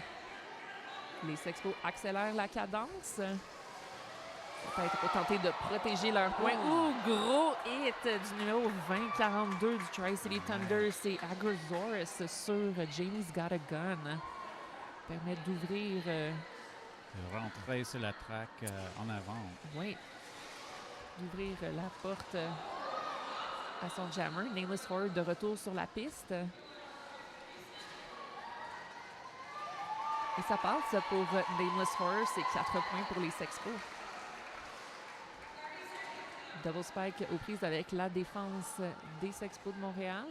Les Sexpos accélèrent la cadence. Peut-être pour tenter de protéger leurs points. Ouh, gros hit du numéro 2042 du Tri-City Thunder. C'est Agrosaurus sur Jamie's Got a Gun. Permet d'ouvrir... Rentrer sur la track en avant. Oui. D'ouvrir la porte à son jammer. Nameless Horror de retour sur la piste. Et ça passe pour Nameless Horror, c'est 4 points pour les Sexpos. Double spike aux prises avec la défense des Sexpos de Montréal.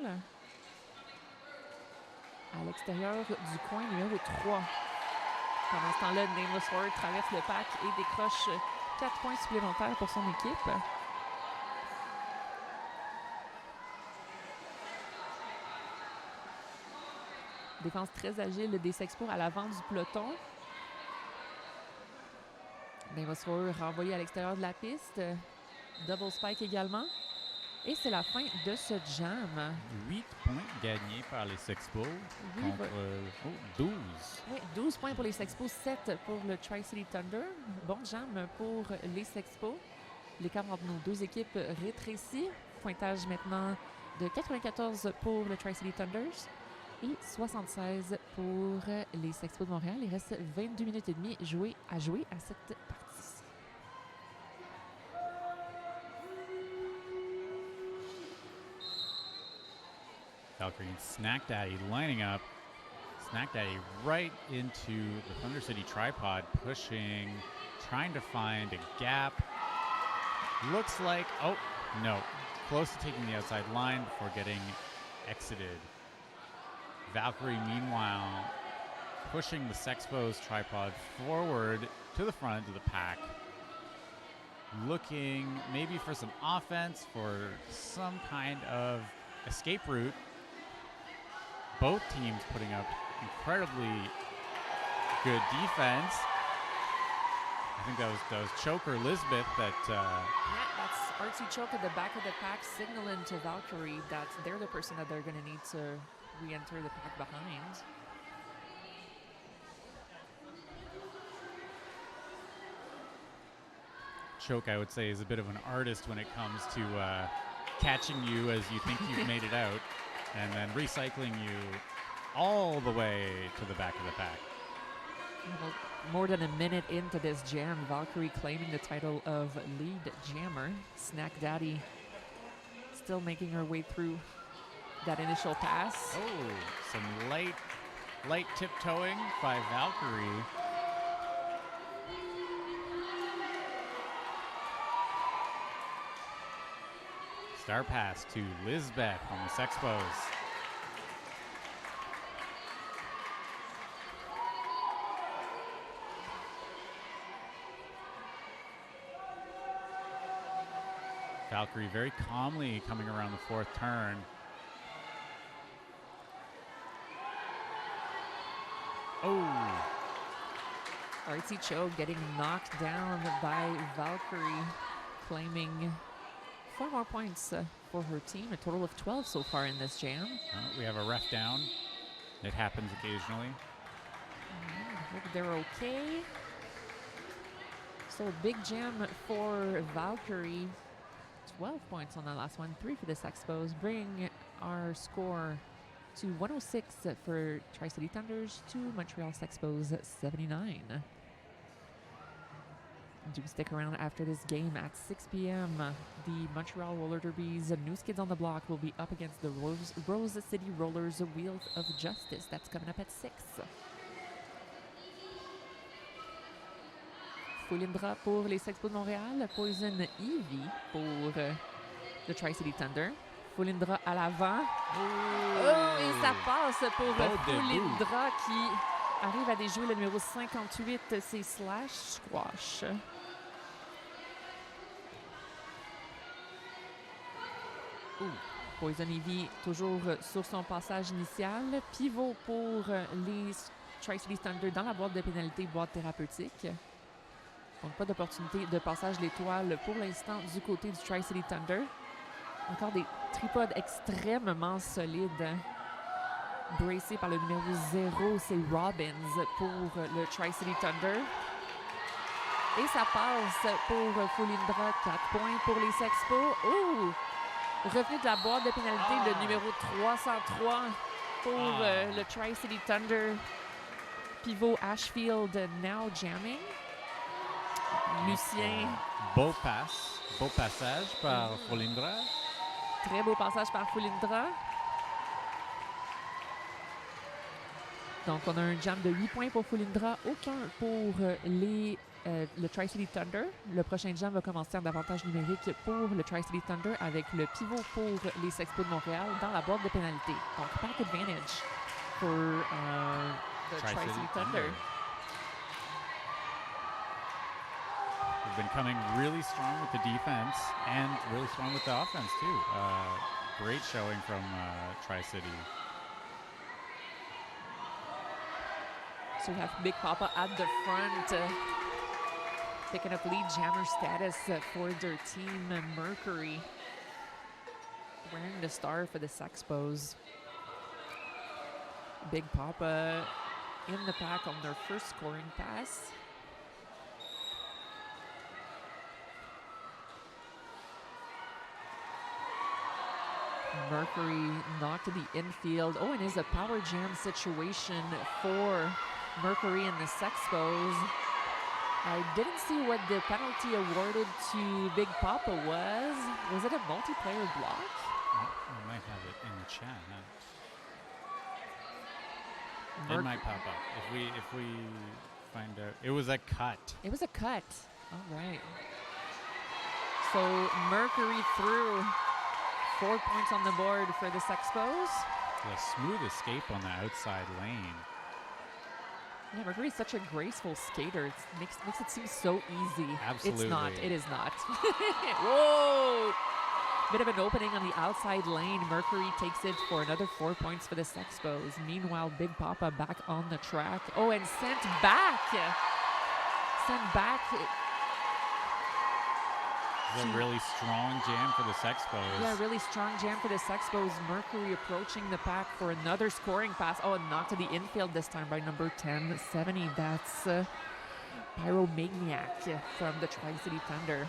À l'extérieur du coin numéro 3. Pendant ce temps-là, Nameless Horror traverse le pack et décroche 4 points supplémentaires pour son équipe. Défense très agile des Sexpos à l'avant du peloton. Nameless Horror renvoyé à l'extérieur de la piste. Double spike également. Et c'est la fin de ce jam. 8 points gagnés par les Sexpos contre 12. Oui, 12 points pour les Sexpos, 7 pour le Tri-City Thunder. Bon jam pour les Sexpos. L'écart entre nos deux équipes rétrécit. Pointage maintenant de 94 pour le Tri-City Thunders et 76 pour les Sexpos de Montréal. Il reste 22 minutes et demie à jouer à cette partie. Valkyrie and Snack Daddy lining up. Snack Daddy right into the Thunder City tripod, pushing, trying to find a gap. Looks like, oh, no. Close to taking the outside line before getting exited. Valkyrie, meanwhile, pushing the Sexpos tripod forward to the front of the pack. Looking maybe for some offense, for some kind of escape route. Both teams putting up incredibly good defense. I think that was Choker Elizabeth that... Yeah, that's Artsy Choke at the back of the pack signaling to Valkyrie that they're the person that they're going to need to re-enter the pack behind. Choke, I would say, is a bit of an artist when it comes to catching you as you think you've made it out and then recycling you all the way to the back of the pack. Well, more than a minute into this jam, Valkyrie claiming the title of lead jammer. Snack Daddy still making her way through that initial pass. Oh, some light tiptoeing by Valkyrie. Star pass to Lisbeth on the Sexpos. Valkyrie very calmly coming around the fourth turn. Oh! Artsy Cho getting knocked down by Valkyrie, claiming 4 more points for her team. A total of 12 so far in this jam. We have a ref down. It happens occasionally. Hope they're okay. So a big jam for Valkyrie. 12 points on the last one, 3 for the Sexpos, bringing our score to 106 for Tri-City Thunders, to Montreal Sexpos 79. Do stick around after this game at 6 p.m. The Montreal Roller Derby's News Kids on the Block will be up against the Rose City Rollers Wheels of Justice. That's coming up at 6. Foulindra pour les Sexpos de Montréal. Poison Ivy pour le Tri-City Thunder. Foulindra à l'avant. Oh, et ça passe pour Foulindra qui arrive à déjouer le numéro 58, c'est Slash Squash. Poison Ivy toujours sur son passage initial. Pivot pour les Tri-City Thunder dans la boîte de pénalité, boîte thérapeutique. Donc pas d'opportunité de passage l'étoile pour l'instant du côté du Tri-City Thunder. Encore des tripodes extrêmement solides. Bracé par le numéro 0, c'est Robbins pour le Tri-City Thunder. Et ça passe pour Foulindra, 4 points pour les Sexpos. Oh! Revenu de la boîte de pénalité, le numéro 303 pour le Tri-City Thunder. Pivot Ashfield now jamming. Lucien. Beau passage par Foulindra. Très beau passage par Foulindra. Donc, on a un jam de 8 points pour Fulindra, aucun pour le Tri-City Thunder. Le prochain jam va commencer en avantage numérique pour le Tri-City Thunder avec le pivot pour les Sexpos de Montréal dans la boîte de pénalité. Donc, pack advantage pour the Tri-City Thunder. We've been coming really strong with the defense and really strong with the offense, too. Great showing from Tri-City. So we have Big Papa at the front, picking up lead jammer status for their team, Mercury. Wearing the star for the Sexpos. Big Papa in the pack on their first scoring pass. Mercury knocked to the infield. Oh, and is a power jam situation for Mercury and the Sexpos. I didn't see what the penalty awarded to Big Papa was. Was it a multiplayer block? I might have it in the chat. It might pop up if we find out. It was a cut. It was a cut. All right. So Mercury threw 4 points on the board for the Sexpos. A smooth escape on the outside lane. Yeah, Mercury's such a graceful skater. It makes it seem so easy. Absolutely. It's not. It is not. Whoa! Bit of an opening on the outside lane. Mercury takes it for another 4 points for the Sexpos. Meanwhile, Big Papa back on the track. Oh, and sent back. Sent back. It's a really strong jam for the Sexpos. Yeah, really strong jam for the Sexpos. Mercury approaching the pack for another scoring pass. Oh, and knocked to the infield this time by number 10, 70. That's Pyromaniac from the Tri-City Thunder.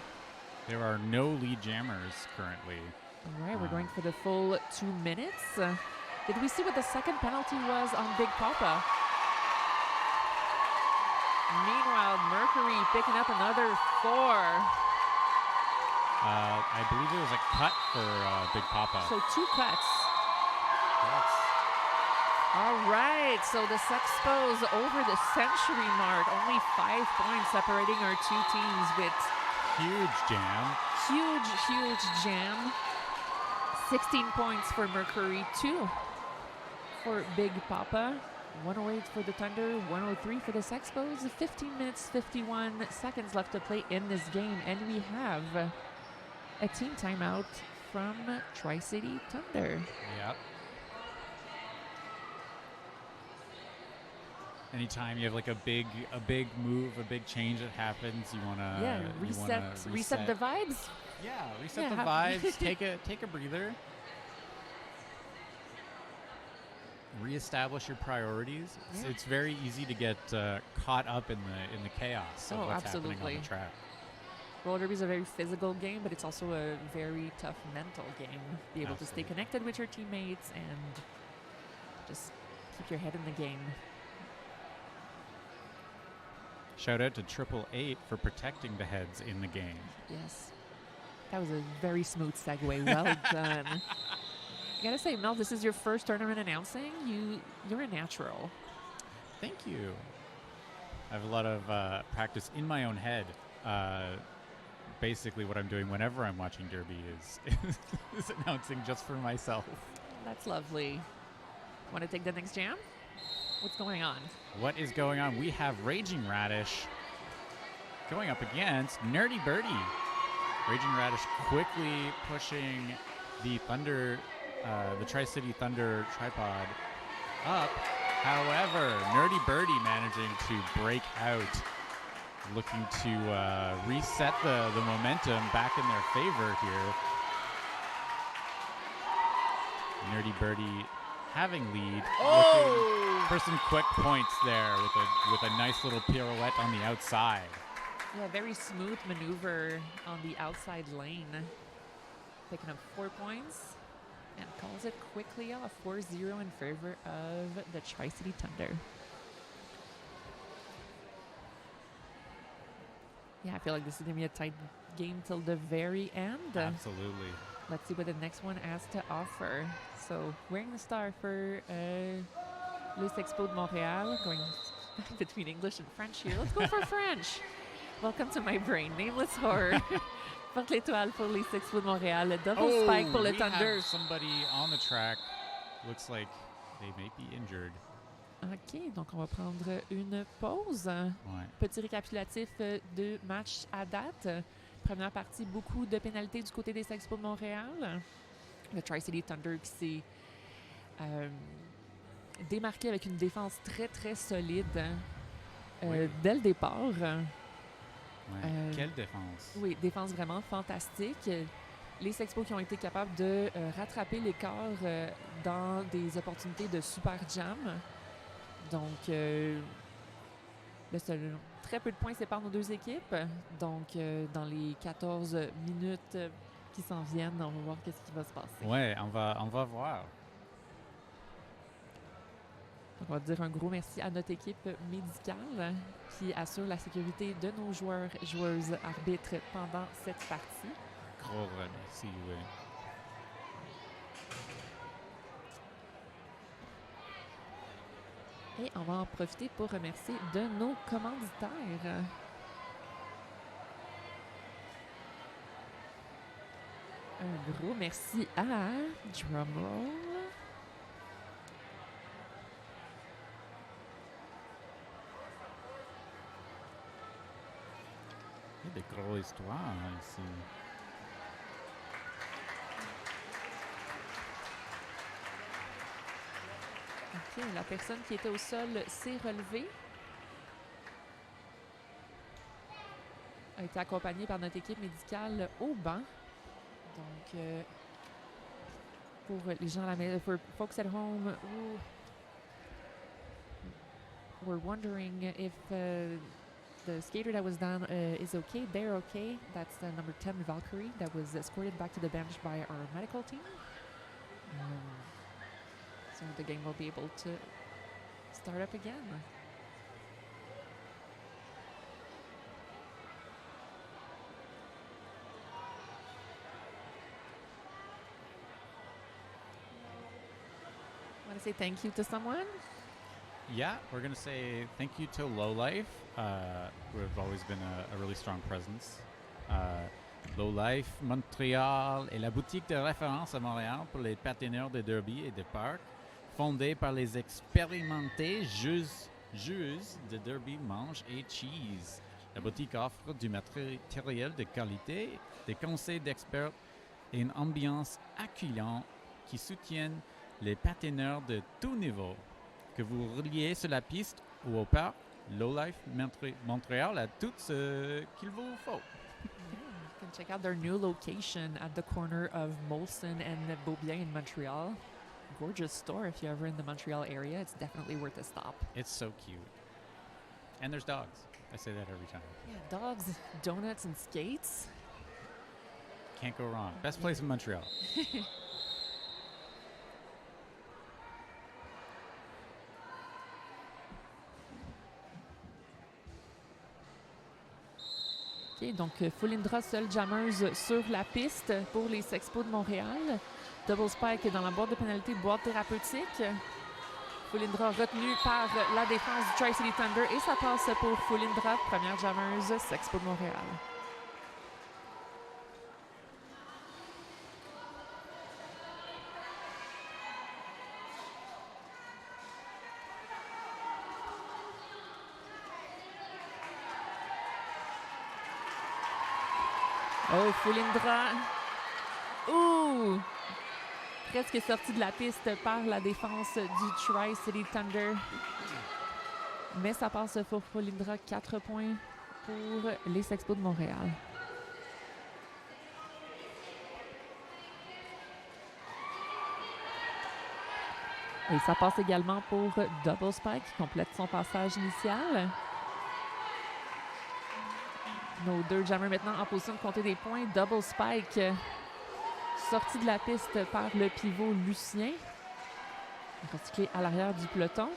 There are no lead jammers currently. All right, we're going for the full 2 minutes. Did we see what the second penalty was on Big Papa? Meanwhile, Mercury picking up another 4. I believe it was a cut for Big Papa. So 2 cuts. All right, so the Sexpos over the century mark. Only 5 points separating our two teams with huge jam. Huge jam. 16 points for Mercury, 2 for Big Papa. 108 for the Thunder, 103 for the Sexpos. 15 minutes, 51 seconds left to play in this game. And we have a team timeout from Tri-City Thunder. Yep. Anytime you have like a big move, a big change that happens, you wanna reset the vibes. Yeah, reset the vibes. take a breather. Reestablish your priorities. It's very easy to get caught up in the chaos of what's happening on the track. Roller derby is a very physical game, but it's also a very tough mental game. Be able to stay connected with your teammates and just keep your head in the game. Shout out to 888 for protecting the heads in the game. Yes. That was a very smooth segue. Well done. I gotta say, Mel, this is your first tournament announcing. You're a natural. Thank you. I have a lot of practice in my own head. Basically, what I'm doing whenever I'm watching Derby is announcing just for myself. That's lovely. Want to take the next jam? What's going on? What is going on? We have Raging Radish going up against Nerdy Birdie. Raging Radish quickly pushing the Thunder, the Tri-City Thunder tripod up. However, Nerdy Birdie managing to break out, looking to reset the momentum back in their favor here. Nerdy Birdie having lead, looking for some quick points there with a nice little pirouette on the outside. Yeah, very smooth maneuver on the outside lane. Picking up 4 points and calls it quickly off 4-0 in favor of the Tri-City Thunder. Yeah, I feel like this is going to be a tight game till the very end. Absolutely. Let's see what the next one has to offer. So, wearing the star for les Sexpos de Montréal. Going between English and French here. Let's go for French. Welcome to my brain. Nameless Horror. Porte l'étoile pour les Sexpos de Montréal. Le double spike pour le Thunders. Somebody on the track. Looks like they may be injured. OK, donc on va prendre une pause. Ouais. Petit récapitulatif de match à date. Première partie, beaucoup de pénalités du côté des Sexpos de Montréal. Le Tri-City Thunder qui s'est démarqué avec une défense très, très solide dès le départ. Ouais. Quelle défense! Oui, défense vraiment fantastique. Les Sexpos qui ont été capables de rattraper l'écart dans des opportunités de super jam. Donc, très peu de points séparent nos deux équipes. Donc, dans les 14 minutes qui s'en viennent, on va voir qu'est-ce qui va se passer. Ouais, on va voir. Donc, on va dire un gros merci à notre équipe médicale qui assure la sécurité de nos joueurs et joueuses arbitres pendant cette partie. Gros merci, oui. Et on va en profiter pour remercier de nos commanditaires. Un gros merci à Drumroll. Il y a des grosses histoires ici. OK, la personne qui était au sol s'est relevée. A été accompagnée par notre équipe médicale au banc. Donc, pour les gens à la maison, for folks at home who were wondering if the skater that was down is okay, they're okay. That's the number 10 Valkyrie that was escorted back to the bench by our medical team. So the game will be able to start up again. Want to say thank you to someone? Yeah, we're going to say thank you to Lowlife, who have always been a really strong presence. Lowlife Montréal est la boutique de référence à Montréal pour les patineurs de derby et de parc, fondée par les expérimentés joueuses de derby, manche et cheese. La boutique offre du matériel de qualité, des conseils d'experts et une ambiance accueillante qui soutiennent les patineurs de tout niveau. Que vous reliez sur la piste ou au parc, Lowlife Montréal a tout ce qu'il vous faut. You can check out their new location at the corner of Molson and Beaubien in Montreal. Gorgeous store if you're ever in the Montreal area. It's definitely worth a stop. It's so cute. And there's dogs. I say that every time. Yeah, dogs, donuts, and skates. Can't go wrong. Best place in Montreal. OK, donc Fulindra, seule jammeuse sur la piste pour les Sexpos de Montréal. Double spike dans la boîte de pénalité, boîte thérapeutique. Fulindra retenu par la défense du Tri-City Thunder et ça passe pour Fulindra, première jammeuse Sexpos de Montréal. Oh, Fulindra. Ouh! Presque sorti de la piste par la défense du Tri-City Thunder. Mais ça passe pour Fulindra. 4 points pour les Sexpos de Montréal. Et ça passe également pour Double Spike qui complète son passage initial. Nos deux jammers maintenant en position de compter des points. Double Spike sorti de la piste par le pivot Lucien. Recyclé à l'arrière du peloton.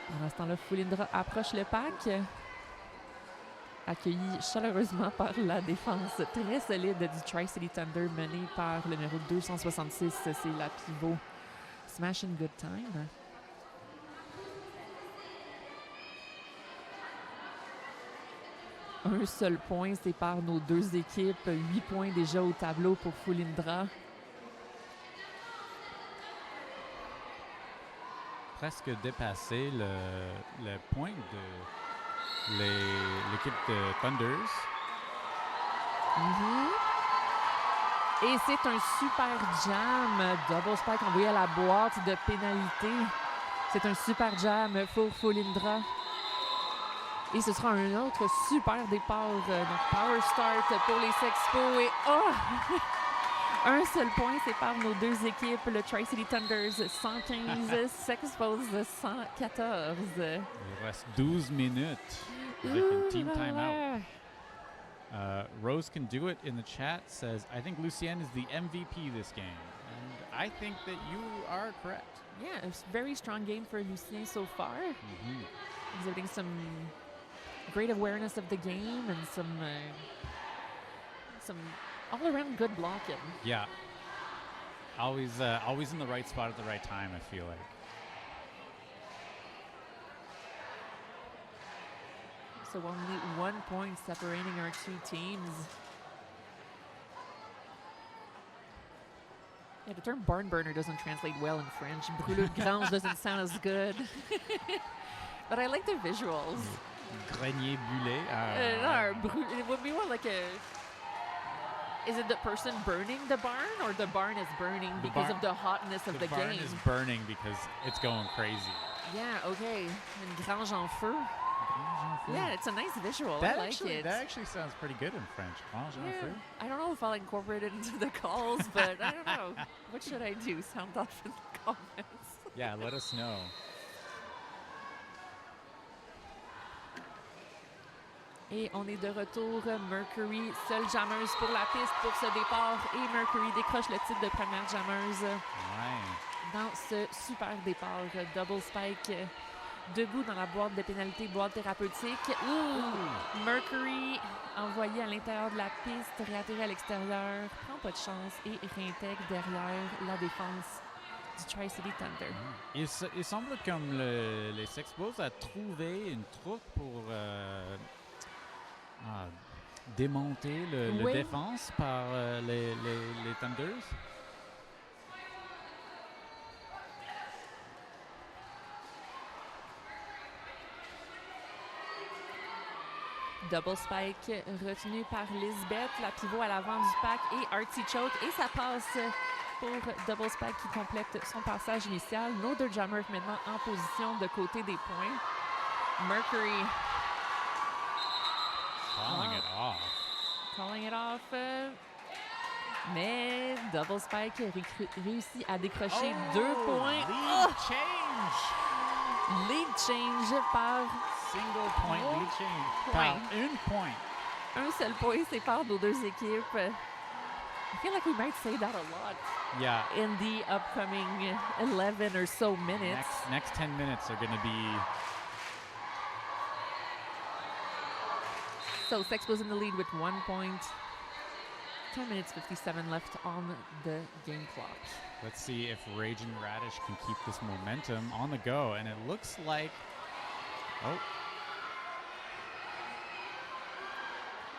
Pendant ce temps-là, Fulindra approche le pack. Accueilli chaleureusement par la défense très solide du Tri-City Thunder menée par le numéro 266. C'est la pivot Smash and Good Time. Un seul point sépare nos deux équipes. 8 points déjà au tableau pour Fulindra. Presque dépassé le point de l'équipe de Thunders. Et c'est un super jam. Double spike envoyé à la boîte de pénalité. C'est un super jam pour Fulindra. Et ce sera un autre super départ. Donc power start pour les Sexpos. Et un seul point sépare nos deux équipes. Le Tri-City Thunders 115, Sexpos 114. Il reste 12 minutes avec une team timeout. Rose Can Do It in the chat says, I think Lucienne is the MVP this game. And I think that you are correct. Yeah, a very strong game for Lucien so far. Exhibiting some great awareness of the game and some all-around good blocking. Yeah. Always in the right spot at the right time, I feel like. So only 1 point separating our two teams. Yeah, the term barn burner doesn't translate well in French. Brûleur de grange doesn't sound as good. But I like the visuals. Grenier brûlé. It would be more like a... Is it the person burning the barn, or the barn is burning because of the hotness of the game? The barn is burning because it's going crazy. Yeah, okay. Une grange en feu. Yeah, it's a nice visual. I like it. That actually sounds pretty good in French. Grange en feu. I don't know if I'll incorporate it into the calls, but I don't know. What should I do? Sound off in the comments. Yeah, let us know. Et on est de retour. Mercury, seule jammeuse pour la piste pour ce départ. Et Mercury décroche le titre de première jammeuse dans ce super départ. Double spike, debout dans la boîte de pénalité, boîte thérapeutique. Mercury envoyé à l'intérieur de la piste, réatterri à l'extérieur, prend pas de chance et réintègre derrière la défense du Tri-City Thunder. Il semble comme les Sexpos a trouvé une troupe pour démonter le défense par les Thunders. Double spike retenu par Lisbeth, la pivot à l'avant du pack et Artichoke. Et ça passe pour Double spike qui complète son passage initial. Nos deux jammers maintenant en position de côté des points. Mercury. Calling it off. Mais Double spike réussit à décrocher 2 points. Lead change par... Single point lead change. Par un point. Un seul point sépare nos deux équipes. I feel like we might say that a lot. Yeah. In the upcoming 11 or so minutes. Next 10 minutes are going to be... So Sexpos in the lead with 1 point. 10 minutes 57 left on the game clock. Let's see if Raging Radish can keep this momentum on the go. And it looks like...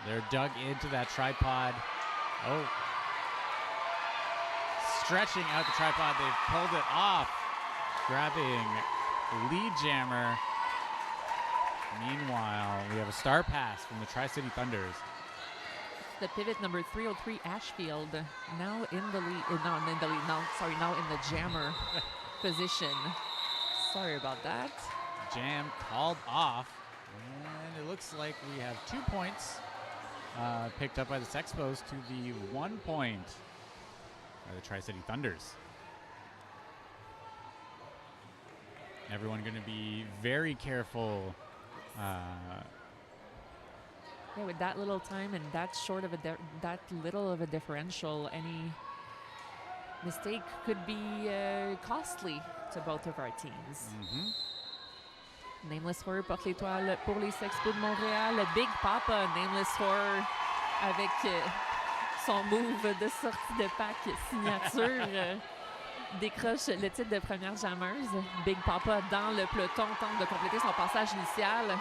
They're dug into that tripod. Stretching out the tripod. They've pulled it off. Grabbing lead jammer. Meanwhile, we have a star pass from the Tri-City Thunders. The pivot number 303, Ashfield, now in the lead. Now in the jammer position. Sorry about that. Jam called off. And it looks like we have 2 points picked up by the Sexpos to the 1 point by the Tri-City Thunders. Everyone going to be very careful. Yeah, with that little time and that short of that little of a differential, any mistake could be costly to both of our teams. Nameless Horror porte l'étoile pour les Sexpos de Montréal. Big Papa, Nameless Horror, avec son move de sortie de pack signature, décroche le titre de première jammeuse. Big Papa dans le peloton tente de compléter son passage initial.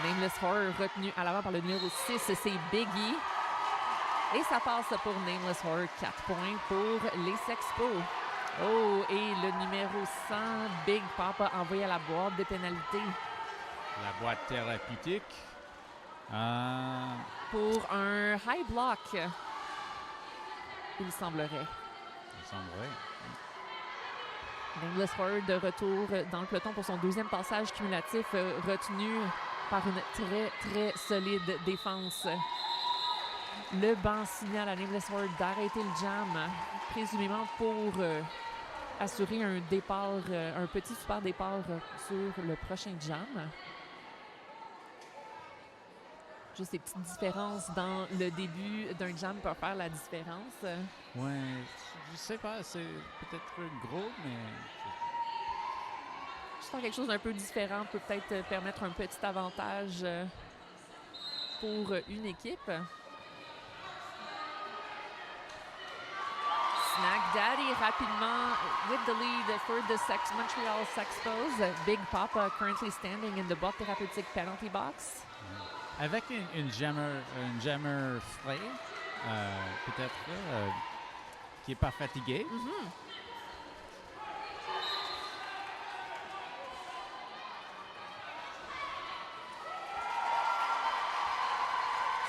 Nameless Horror retenu à l'avant par le numéro 6, c'est Biggie. Et ça passe pour Nameless Horror, 4 points pour les Sexpos. Oh, et le numéro 100, Big Papa, envoyé à la boîte de pénalité. La boîte thérapeutique. Pour un high block, il semblerait. Il semblerait. Nameless Horror de retour dans le peloton pour son deuxième passage cumulatif, retenu par une très, très solide défense. Le banc signale à Nameless Horror d'arrêter le jam, présumément pour assurer un départ, un petit super départ sur le prochain jam. Juste des petites différences dans le début d'un jam peuvent faire la différence. Ouais, je sais pas, c'est peut-être gros, mais... Juste faire quelque chose d'un peu différent peut peut-être permettre un petit avantage pour une équipe. Snack Daddy rapidement with the lead for the Montreal Sexpos. Big Papa currently standing in the boîte thérapeutique penalty box. Avec une jammer frais, peut-être, qui n'est pas fatigué.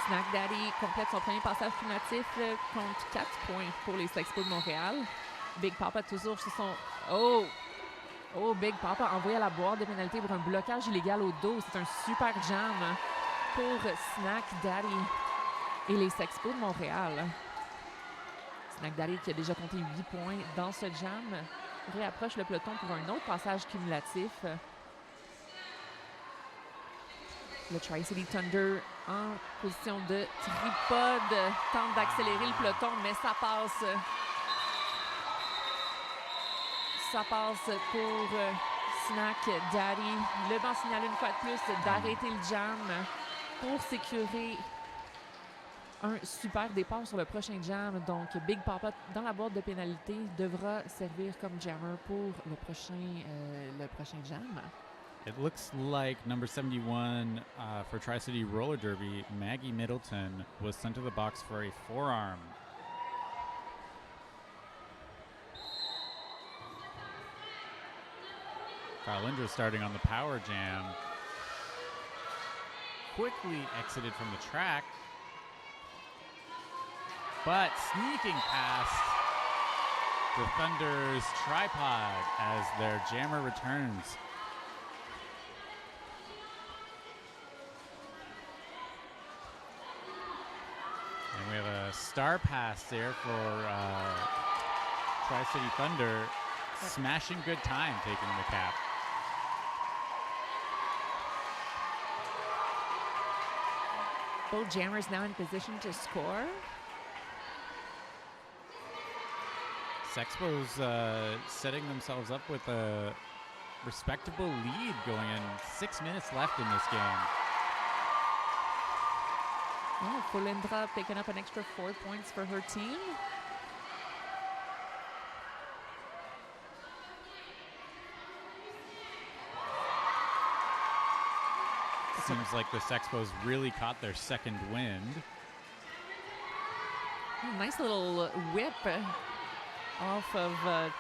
Snack Daddy complète son premier passage cumulatif, compte 4 points pour les Sexpos de Montréal. Big Papa toujours sur son... Oh, Big Papa envoyé à la boîte de pénalité pour un blocage illégal au dos. C'est un super jam pour Snack Daddy et les Sexpos de Montréal. Snack Daddy qui a déjà compté 8 points dans ce jam réapproche le peloton pour un autre passage cumulatif. Le Tri-City Thunder en position de tripode tente d'accélérer le peloton, mais ça passe. Ça passe pour Snack Daddy. Le banc signale une fois de plus d'arrêter le jam pour sécuriser un super départ sur le prochain jam. Donc, Big Papa, dans la boîte de pénalité, devra servir comme jammer pour le prochain jam. It looks like number 71 for Tri-City Roller Derby, Maggie Middleton, was sent to the box for a forearm. Kyle Linder starting on the power jam. Quickly exited from the track, but sneaking past the Thunder's tripod as their jammer returns. And we have a star pass there for Tri-City Thunder, smashing good time taking the cap. Both jammers now in position to score. Sexpos setting themselves up with a respectable lead going in. 6 minutes left in this game. Oh, Fulindra picking up an extra 4 points for her team. Seems like the Sexpos really caught their second wind. Oh, nice little whip off of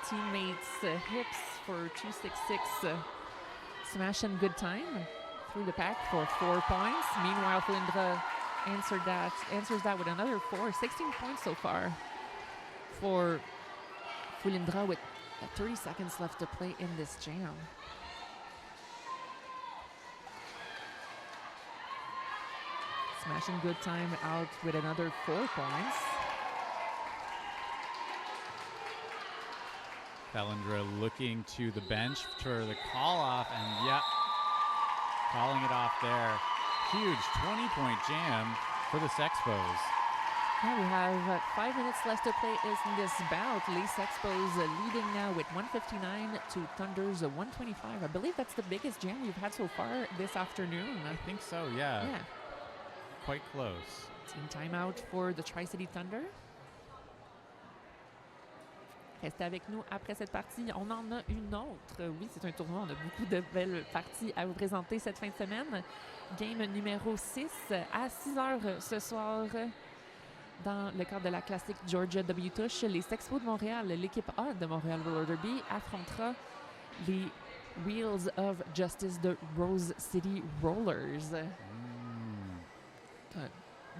teammates' hips for 266. Smashing good time through the pack for 4 points. Meanwhile, Fulindra answers that with another 4. 16 points so far for Fulindra with 30 seconds left to play in this jam. Smashing good time out with another 4 points. Felindra looking to the bench for the call off, and yep, calling it off there. Huge 20-point jam for the Sexpos. Yeah, we have 5 minutes left to play in this bout. Les Sexpos leading now with 159 to Thunder's 125. I believe that's the biggest jam we've had so far this afternoon. I think so, yeah. Quite close. Team timeout for the Tri-City Thunder. Restez avec nous après cette partie. On en a une autre. Oui, c'est un tournoi. On a beaucoup de belles parties à vous présenter cette fin de semaine. Game numéro 6 à 6 h ce soir. Dans le cadre de la Classique Georgia W. Tush, les Sexpos de Montréal, l'équipe A de Montréal Roller Derby affrontera les Wheels of Justice de Rose City Rollers.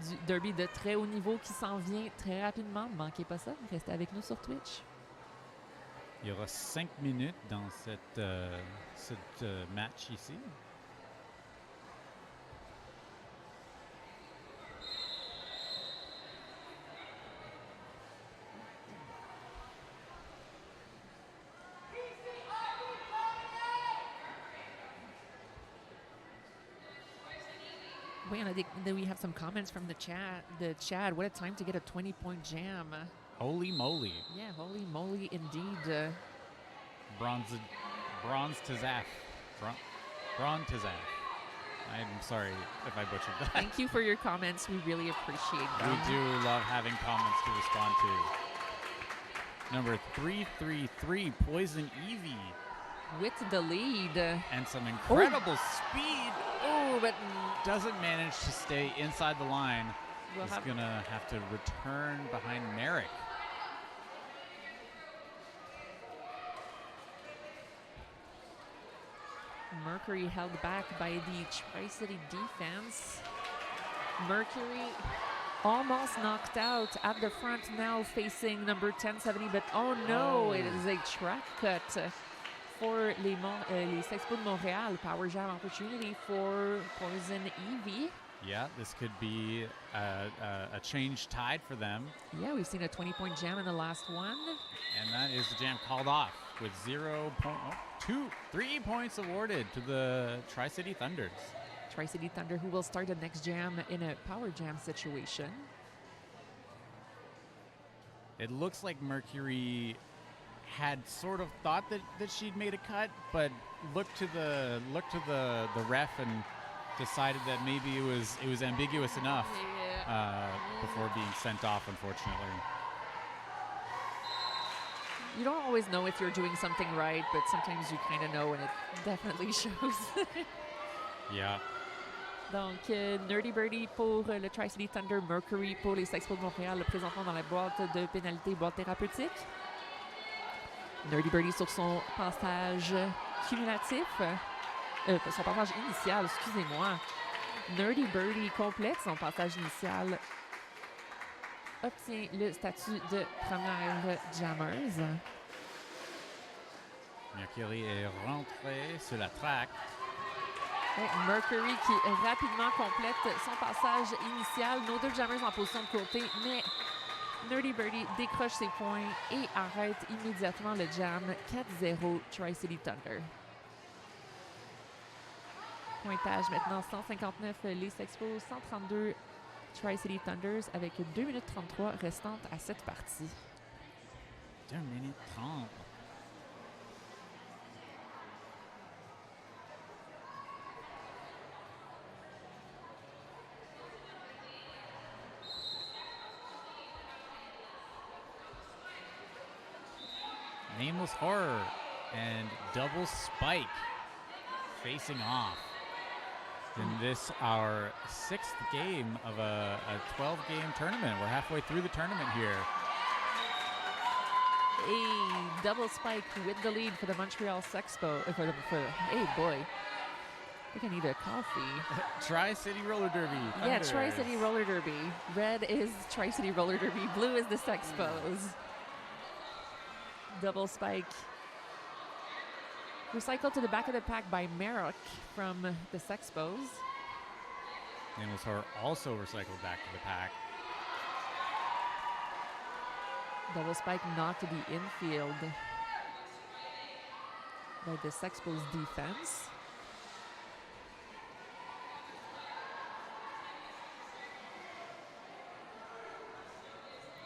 Du derby de très haut niveau qui s'en vient très rapidement. Ne manquez pas ça. Restez avec nous sur Twitch. Il y aura 5 minutes dans cette match ici. We have some comments from the chat. What a time to get a 20-point jam. Holy moly. Yeah, holy moly indeed. Bronze to Zaf. Bronze to Zaf. I'm sorry if I butchered that. Thank you for your comments. We really appreciate them. We do love having comments to respond to. Number 333, Poison Evie. With the lead. And some incredible speed. Oh, but doesn't manage to stay inside the line. He's going to have to return behind Merrick. Mercury held back by the Tri-City defense. Mercury almost knocked out at the front now facing number 1070, but oh no, it is a track cut for les Sexpos de Montréal. Power jam opportunity for Poison Evie. Yeah, this could be a change tide for them. Yeah, we've seen a 20-point jam in the last one. And that is the jam called off with 3 points awarded to the Tri-City Thunders. Tri-City Thunder, who will start the next jam in a power jam situation. It looks like Mercury had sort of thought that she'd made a cut, but looked to the ref and decided that maybe it was ambiguous enough before being sent off, unfortunately. You don't always know if you're doing something right, but sometimes you kind of know, and it definitely shows. Yeah. Donc, Nerdy Birdie pour le Tri-City Thunder, Mercury pour les Sexpos de Montréal, présentement dans la boîte de pénalité, boîte thérapeutique. Nerdy Birdie sur son passage cumulatif, son passage initial, excusez-moi. Nerdy Birdie complète son passage initial, obtient le statut de première jammeuse. Mercury est rentré sur la track. Mercury qui rapidement complète son passage initial. Nos deux jammers en position de côté, mais Nerdy Birdie décroche ses points et arrête immédiatement le jam. 4-0 Tri-City Thunder. Pointage maintenant 159 les Sexpos, 132 Tri-City Thunders avec 2 minutes 33 restantes à cette partie. 2 minutes 30. Nameless Horror and Double Spike facing off in this, our 6th game of a 12-game tournament. We're halfway through the tournament here. A Double Spike with the lead for the Montreal Sexpo. Hey boy, I think I need a coffee. Tri-City Roller Derby. Thunders. Yeah, Tri-City Roller Derby. Red is Tri-City Roller Derby. Blue is the Sexpos. Double Spike. Recycled to the back of the pack by Merrick from the Sexpos. Nameless Horror also recycled back to the pack. Double Spike knocked to the infield by the Sexpos defense.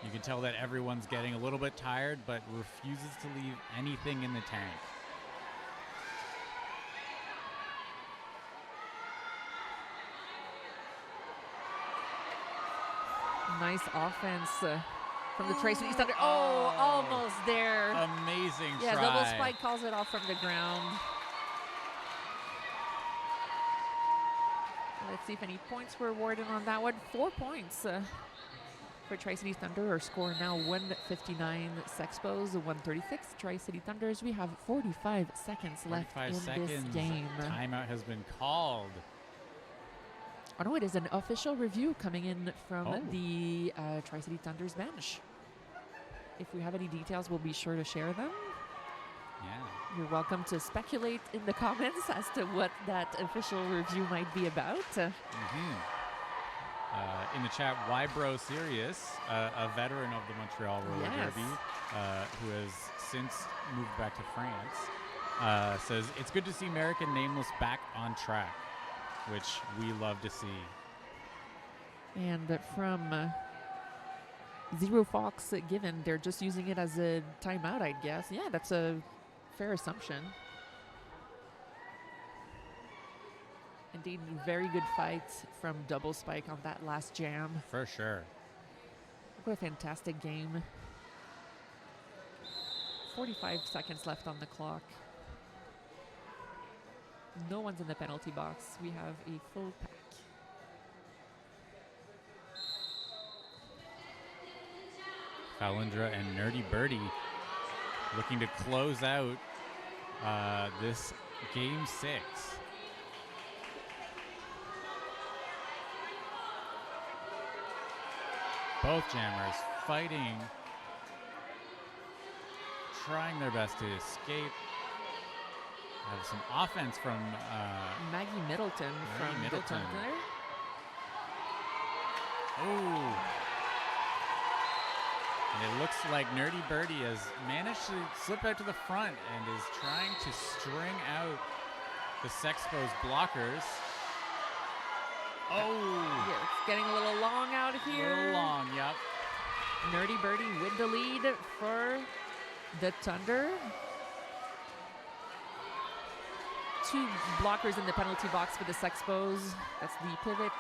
You can tell that everyone's getting a little bit tired, but refuses to leave anything in the tank. Nice offense from the Tri-City Thunder. Oh, almost there. Amazing Yeah, try. double spike calls it off from the ground. Let's see if any points were awarded on that one. 4 points for Tri-City Thunder. Our score now 159 Sexpos, 136 Tri-City Thunders. We have 45 seconds left 45 in seconds. this game. Timeout has been called. Oh no, it is an official review coming in from the Tri-City Thunders bench. If we have any details, we'll be sure to share them. Yeah. You're welcome to speculate in the comments as to what that official review might be about. In the chat, Why Bro Serious, a veteran of the Montreal Roller Derby, who has since moved back to France, says, it's good to see American Nameless back on track, which we love to see. And from Zero Fox given, they're just using it as a timeout, I guess. Yeah, that's a fair assumption. Indeed, very good fight from Double Spike on that last jam. For sure. What a fantastic game. 45 seconds left on the clock. No one's in the penalty box. We have a full pack. Falindra and Nerdy Birdie looking to close out this game 6. Both jammers fighting, trying their best to escape. Have some offense from Maggie Middleton from the Thunder. Oh. And it looks like Nerdy Birdie has managed to slip out to the front and is trying to string out the Sexpos blockers. Oh! Yeah, it's getting a little long out here. A little long, yep. Nerdy Birdie with the lead for the Thunder. 2 blockers in the penalty box for the Sexpos. That's the pivot.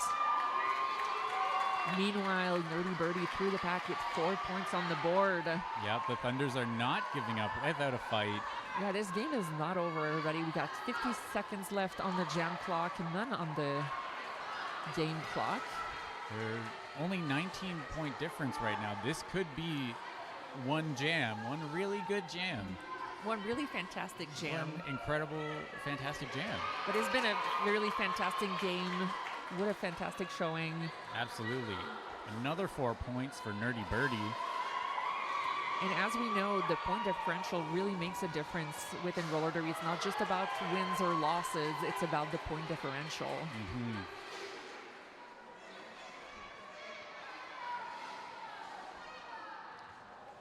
Meanwhile, Nerdy Birdie through the pack with 4 points on the board. Yep, the Thunders are not giving up without a fight. Yeah, this game is not over, everybody. We got 50 seconds left on the jam clock, none on the game clock. They're only 19-point difference right now. This could be one jam, one really good jam. One really fantastic jam. One incredible, fantastic jam. But it's been a really fantastic game. What a fantastic showing. Absolutely. Another 4 points for Nerdy Birdie. And as we know, the point differential really makes a difference within roller derby. It's not just about wins or losses. It's about the point differential.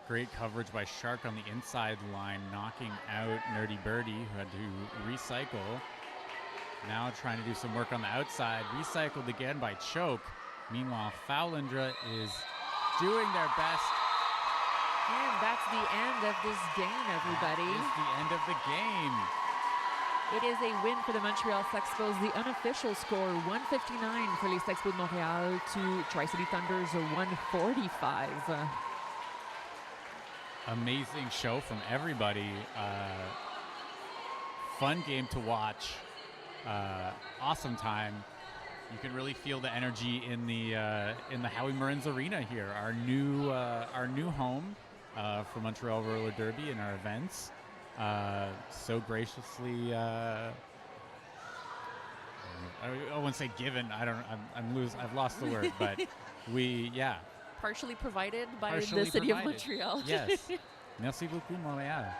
Great coverage by Shark on the inside line, knocking out Nerdy Birdie, who had to recycle. Now trying to do some work on the outside. Recycled again by Choke. Meanwhile, Falindra is doing their best. And that's the end of this game, everybody. That is the end of the game. It is a win for the Montreal Sexpos. The unofficial score, 159 for les Sexpos de Montréal to Tri-City Thunders, 145. Amazing show from everybody. Fun game to watch. Awesome time. You can really feel the energy in the Howie Marins Arena here, our new home for Montreal Roller Derby and our events. So graciously, I wouldn't say given. I've lost the word, but Partially provided by the City of Montreal. Yes. Merci beaucoup, Montréal.